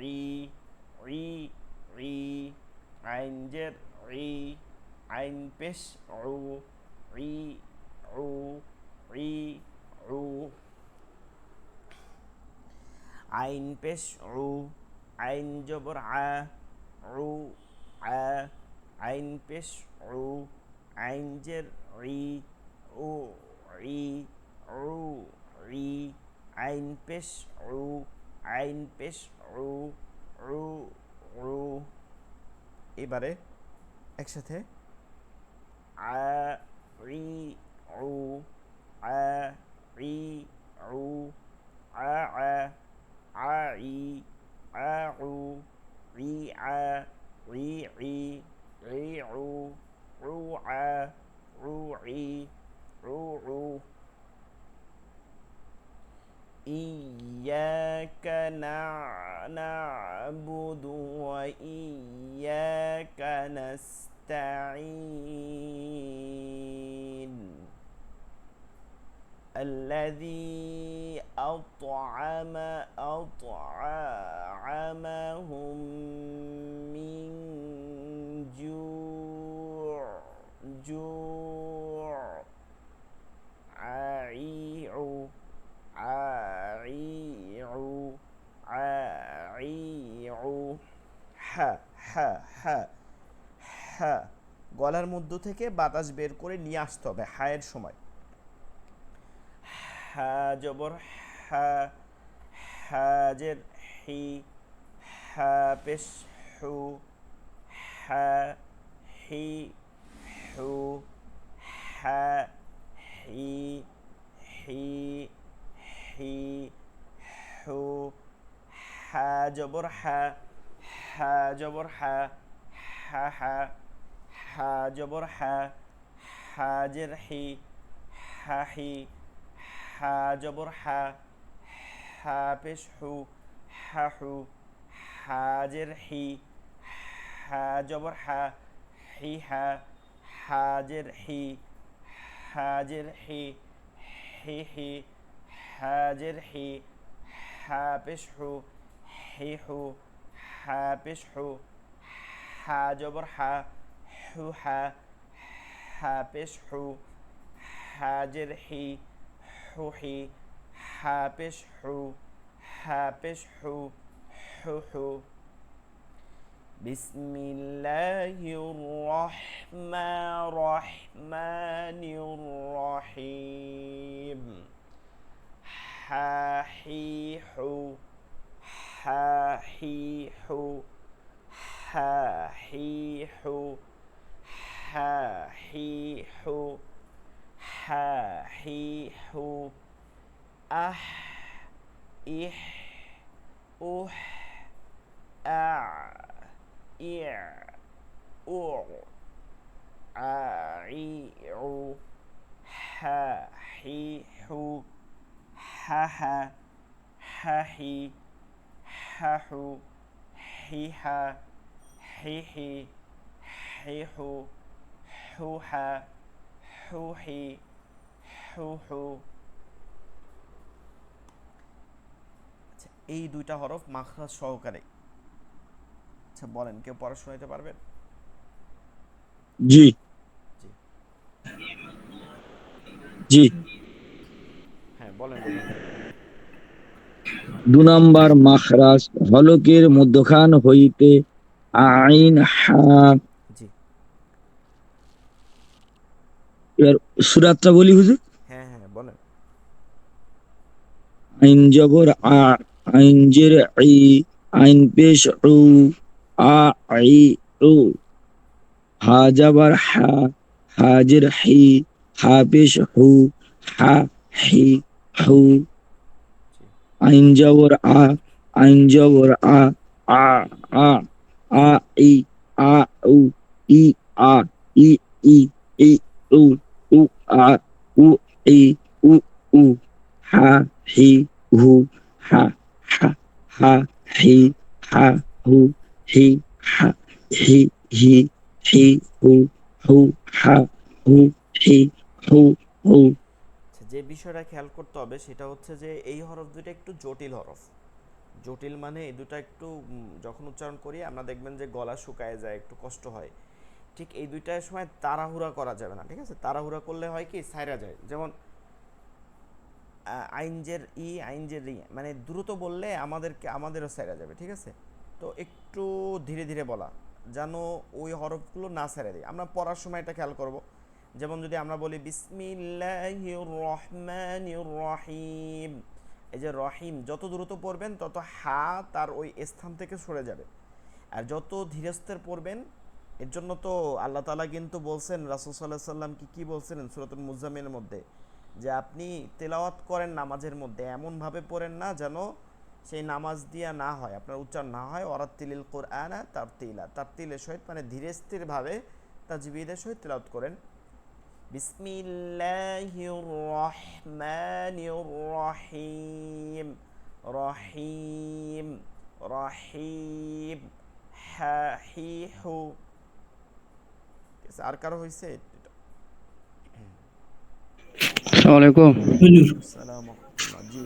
ই, ই, ই। আইন জের ই, আইন পেশ উ, ই, উ, ই, উ। আইন পেশ উ, আইন জবর আ, উ, আ। আইন পেশ উ, আইন জের ই, উ, ই, উ, ই। আইন পেশ উ, আইন পেশ উ, উ, উ। এবারে একসাথে আ, ই, উ, আ, ই, উ, আ, আ, আ, ই, আ, উ, ই, আ, ই, ই, ই, উ, উ, আ, উ, ই, উ, উ। إياك نعبد وإياك نستعين الذي أطعم أطعمهم من جوع جوع عيع عيع عيع হা হা হা হা গলার মধ্য থেকে বাতাস বের করে নিয়ে আসতে হবে হায়ের সময়। হা জবর হা, হাজের হি, হা পেশ হু, হা হি হু, হা হি হি হি হু, হা জবর হা, হা জবর হা, হা হা, হা জবর হা, হাজের হি, হা হি, হা জবর হা, হা পেশ হু, হা হু, হাজের হি, হা জবর হা, হি হা, হাজের হি, হাজের হি, হি হি, হাজের হি, হা পেশ হু, হি হু, হা পেশ হু, হা জবর হা, হু হা, হা পেশ হু, হাজের হি, হু হি, হা পেশ হু, হা পেশ হু, হু হু। বিসমিল্লাহির রহমানির রহিম। হা হি হু, হা হি হু, হা হি হু, হা হি হু, হা হি হু, আহ ইহ উহ আ ইয়া উ আইউ হা হি হু, হা হা, হা হি, হা হু, হি হা, হি হি, হি হু, হু হা, হু হি, হু হু। আচ্ছা, এই দুইটা হরফ মাখরাজ সহকারে। আচ্ছা বলেন, কেউ পড়াশোনা দিতে পারবেন? জি জি জি। হ্যাঁ বলেন বলেন। 2 নাম্বার মাখরাজ হলকের মধ্যখান হইতে আইন হা। জি এর সূরাতটা বলি হুজুর। হ্যাঁ হ্যাঁ বলেন। আইন জবর আ, আইন জের ই, আইন পেশ উ, আ আই উ, হা জবর হা, হাজের হি, হা পেশ হু, হা হি হু, জি আইন জবর আ, আইন জবর আ, আ আ, আ ই, আ উ, ই আ, ই ই, ই উ, উ আ, উ ই, উ উ, হা হি হু, হা হা, হা হি, হা হু, হি হা, হি হি, হি হু, হু হা, হু হি, হু হু। আচ্ছা, যে বিষয়টা খেয়াল করতে হবে সেটা হচ্ছে যে এই হরফ দুটো একটু জটিল হরফ। জটিল মানে এই দুটো একটু যখন উচ্চারণ করি আমরা দেখবেন যে গলা শুকায় যায়, একটু কষ্ট হয়। ঠিক এই দুইটার সময় তাড়াহুড়া করা যাবে না, ঠিক আছে? তাড়াহুড়া করলে হয় কি সাইরা যায়। যেমন আইনজের ই, আইনজের ই, মানে দ্রুত বললে আমাদেরও সাইরা যাবে, ঠিক আছে? তো একটু ধীরে ধীরে বলা, যেন ওই হরফগুলো না ছেড়ে দিই। আমরা পড়ার সময় এটা খেয়াল করব। যেমন যদি আমরা বলি বিসমিল্লাহির রহমানির রহিম, এই যে রহিম যত দ্রুত পড়বেন তত হা তার ওই স্থান থেকে সরে যাবে। আর যত ধীরস্থের পড়বেন, এর জন্য তো আল্লাহ তাআলা কিন্তু বলছেন, রাসূল সাল্লাল্লাহু আলাইহি ওয়াসাল্লাম কি বলছিলেন সূরাতুল মুজাম্মিলের মধ্যে, যে আপনি তেলাওয়াত করেন নামাজের মধ্যে এমনভাবে পড়েন না যেন সেই নামাজ দিয়া না হয়, আপনার উচ্চারণ না হয় ওয়ারাত্তিলিল কুরআনা তারতিলা, তারতিলের সহিত মানে ধীরে স্থিরভাবে তাজবিদের সহিত তেলাওয়াত করেন। বিসমিল্লাহির রহমানির রহিম, রহিম রহিম, হা হি হু। আর কারো হয়েছে? আসসালামু আলাইকুম। হুজুর আসসালামু আলাইকুম। জি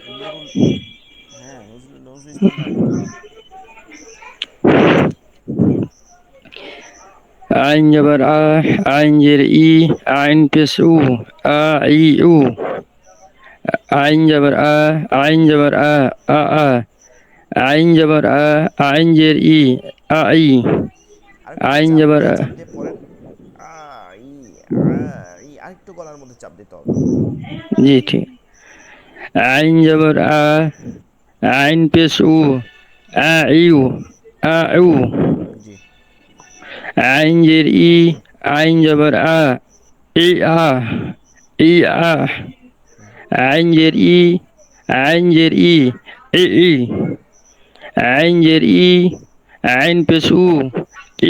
নুরুল, হ্যাঁ নজরুল স্থান ভাই? আইন জবর আ, আইন জের ই, আইন পেশ উ, আ ই উ। আইন জবর আ, আইন জবর আ, আ আ। আইন জবর আ, আইন জের ই, আ ই। আরেকটু আইন চাপ জবর দিয়ে আ, চাপ দিয়ে পড়েন। আ ই আ ই, আরেকটু গলার মধ্যে চাপ দিতে হবে। জি ঠিক। আইন জবর আ, আইন পেশ উ, আ ইউ, আ উ। জি। আইন জের ই, আইন জবর আ, ই আ, ই আ। আইন জের ই, আইন জের ই, ই ই। আইন জের ই, আইন পেশ উ,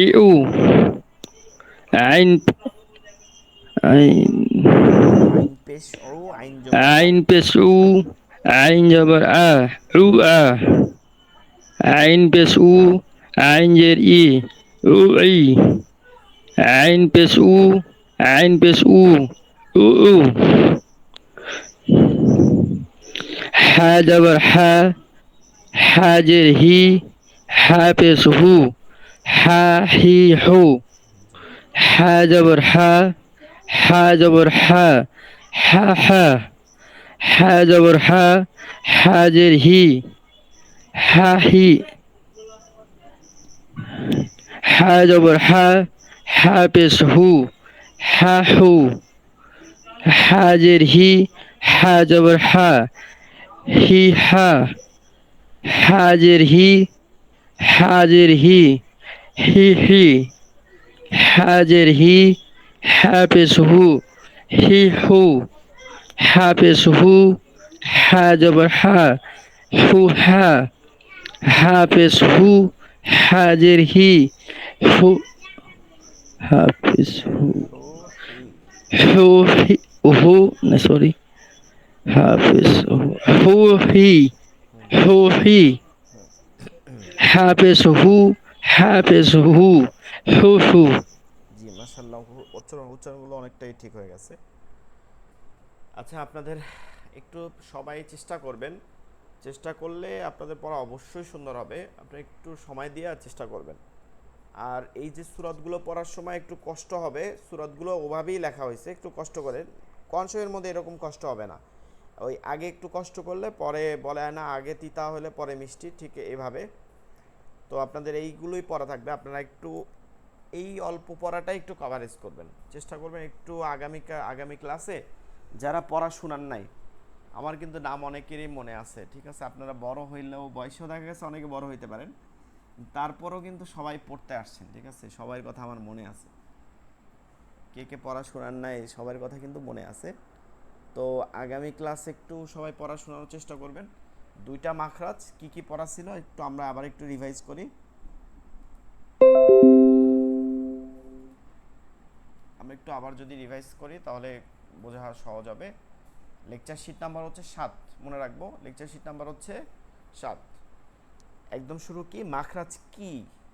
ই উ। আইন আইন আইন পেশ ও, আইন জবর আ। আইন পেশ উ, আইন জবর আ, উ আ। আইন পেশ উ, আইন জের ই, উ ই। আইন পেশ উ, আইন পেশ উ, উ উ। হা জবর হা, হা জের হি, হা পেশ হু, হা হি হু। হা জবর হা, হা জবর হা, হা হা। হা জবর হা, হা জের হি, হা হি। হা জবর হা, হা পেশ হু, হা হু। হা জের হি, হা জবর হা, হি হা। হা জের হি, হা জের হি, হি হি। হা জের হি, হা পেশ হু, হি হু। হা পেশ হু, হা জবর হা, হু হা। হা পেশ হু, হা জের হি, হু। হা পেশ হু, হো হি। হু হি, হু না সরি। হা পেশ হু, হু হি, হু হি। হা পেশ হু, হা পেশ হু, হু হু। জি, মাশাআল্লাহ, উচ্চারণগুলো অনেকটাই ঠিক হয়ে গেছে। আচ্ছা, আপনাদের একটু সবাই চেষ্টা করবেন। চেষ্টা করলে আপনাদের পড়া অবশ্যই সুন্দর হবে। আপনি একটু সময় দিয়ে চেষ্টা করবেন। আর এই যে সূরাতগুলো পড়ার সময় একটু কষ্ট হবে, সূরাতগুলো ওভাবেই লেখা হয়েছে, একটু কষ্ট করেন। কনসেপ্টের মধ্যে এরকম কষ্ট হবে না। ওই আগে একটু কষ্ট করলে পরে বলে না, আগে তিতা হলে পরে মিষ্টি, ঠিক এভাবে। তো আপনাদের এইগুলোই পড়া থাকবে। আপনারা একটু এই অল্প পড়াটা একটু কভারেজ করবেন, চেষ্টা করবেন একটু। আগামী ক্লাসে যারা পড়া শোনার নাই, আমার কিন্তু নাম অনেকেরই মনে আছে, ঠিক আছে? আপনারা বড় হইলেও, বয়সেও দেখা গেছে অনেকে বড় হইতে পারেন, তারপরেও কিন্তু সবাই পড়তে আসছেন, ঠিক আছে? সবার কথা আমার মনে আছে। কে কে পড়া শোনার নাই, সবার কথা কিন্তু মনে আছে। তো আগামী ক্লাসে একটু সবাই পড়া শোনানোর চেষ্টা করবেন। দুইটা মাখরাজ কি কি পড়া ছিল একটু আমরা আবার একটু রিভাইজ করি। আমরা একটু আবার যদি রিভাইজ করি তাহলে বোঝা সহজ হবে। লেকচার শিট নাম্বার হচ্ছে 7, মনে রাখবো। লেকচার শিট নাম্বার হচ্ছে 7। একদম শুরু কি, মাখরাজ কি,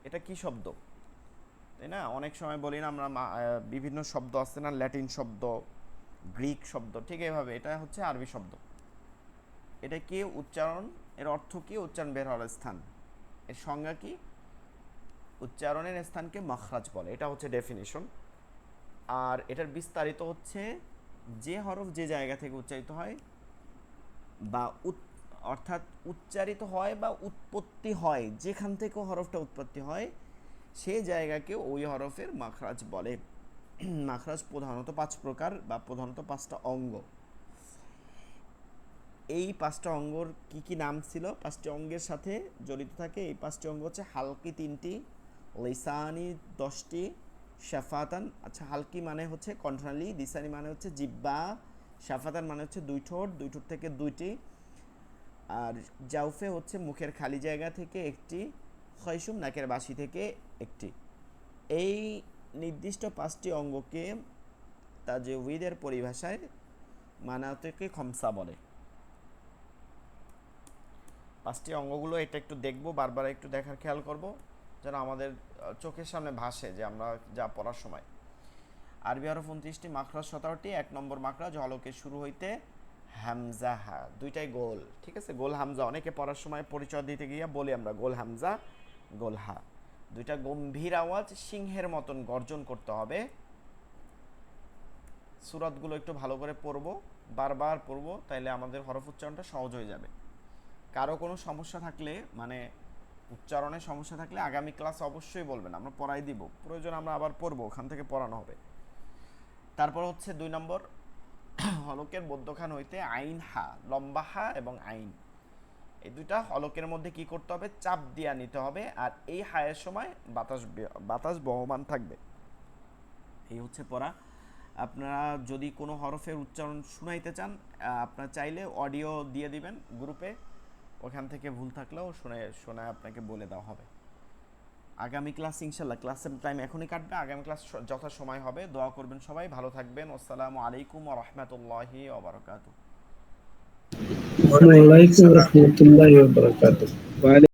এটা কি শব্দ, তাই না? অনেক সময় বলি না আমরা, বিভিন্ন শব্দ আছে না, ল্যাটিন শব্দ, গ্রিক শব্দ, ঠিক এভাবে এটা হচ্ছে আরবি শব্দ। এটা কি উচ্চারণ, এর অর্থ কি, উচ্চারণ বের হওয়ার স্থান। এর সংজ্ঞা কি, উচ্চারণের স্থানকে মাখরাজ বলে, এটা হচ্ছে ডেফিনিশন। আর এটার বিস্তারিত হচ্ছে যে হরফ যে জায়গা থেকে উচ্চারিত হয় বা অর্থাৎ উচ্চারিত হয় বা উৎপত্তি হয়, যেখান থেকে হরফটা উৎপত্তি হয় সেই জায়গাকে ওই হরফের মাখরাজ বলে। মাখরাজ প্রধানত 5 প্রকার বা প্রধানত 5টা অঙ্গ। এই 5টা অঙ্গর কি কি নাম ছিল, 5টি অঙ্গের সাথে জড়িত থাকে। এই 5টি অঙ্গ হচ্ছে হালকি 3টি, লিসানি 10টি, শাফাতান, আচ্ছা হালকি মানে হচ্ছে কণ্ঠনালী, লিসানি মানে হচ্ছে জিহ্বা, শাফাতান মানে হচ্ছে দুই ঠোঁট থেকে 2টি, আর জাউফে হচ্ছে মুখের খালি জায়গা থেকে 1টি, খয়সুম নাকের বাসি থেকে 1টি। এই নির্দিষ্ট 5টি অঙ্গকে তাজউইদের পরিভাষায় মানাতিকে খমসা বলে। 5টি অঙ্গগুলো এটা একটু দেখবো, বারবার একটু দেখার খেয়াল করব, যেন আমাদের চোখের সামনে ভাসে যে আমরা যা পড়ার সময়। আরবি হরফ 29টি, মাখরাজ 17টি। 1 নম্বর মাখরাজ হলকের শুরু হইতে হামজা হা, দুইটাই গোল, ঠিক আছে। গোল হামজা, অনেকে পড়ার সময় পরিচয় দিতে গিয়ে বলি আমরা গোল হামজা গোল হা। দুইটা গম্ভীর আওয়াজ, সিংহের মতন গর্জন করতে হবে। সূরাতগুলো একটু ভালো করে পড়বো, বারবার পড়বো, তাইলে আমাদের হরফ উচ্চারণটা সহজ হয়ে যাবে। কারো কোনো সমস্যা থাকলে, মানে উচ্চারণে সমস্যা থাকলে আগামী ক্লাস অবশ্যই বলবেন, আমরা পড়াই দিব, প্রয়োজন আমরা আবার পড়বো, ওখান থেকে পড়ানো হবে। তারপর হচ্ছে 2 নম্বর, হলকের মধ্যখান হইতে আইন হা, লম্বা হা এবং আইন, এই দুইটা হলকের মধ্যে কি করতে হবে, চাপ দিয়া নিতে হবে। আর এই হায়ের সময় বাতাস বহমান থাকবে। এই হচ্ছে পড়া। আপনারা যদি কোনো হরফের উচ্চারণ শুনাইতে চান, আপনারা চাইলে অডিও দিয়ে দিবেন গ্রুপে, ওখান থেকে ভুল থাকলেও শোনায় আপনাকে বলে দেওয়া হবে। আগামী ক্লাস ইনশাল্লাহ, ক্লাসের টাইম এখনই কাটবে, আগামী ক্লাস যথা সময় হবে। দোয়া করবেন সবাই, ভালো থাকবেন। আসসালামু আলাইকুম ওয়া রাহমাতুল্লাহি ওয়া বারাকাতুহু। ওয়ালাইকুম রহমতুল্লাহি ওয়া বারাকাতুহু।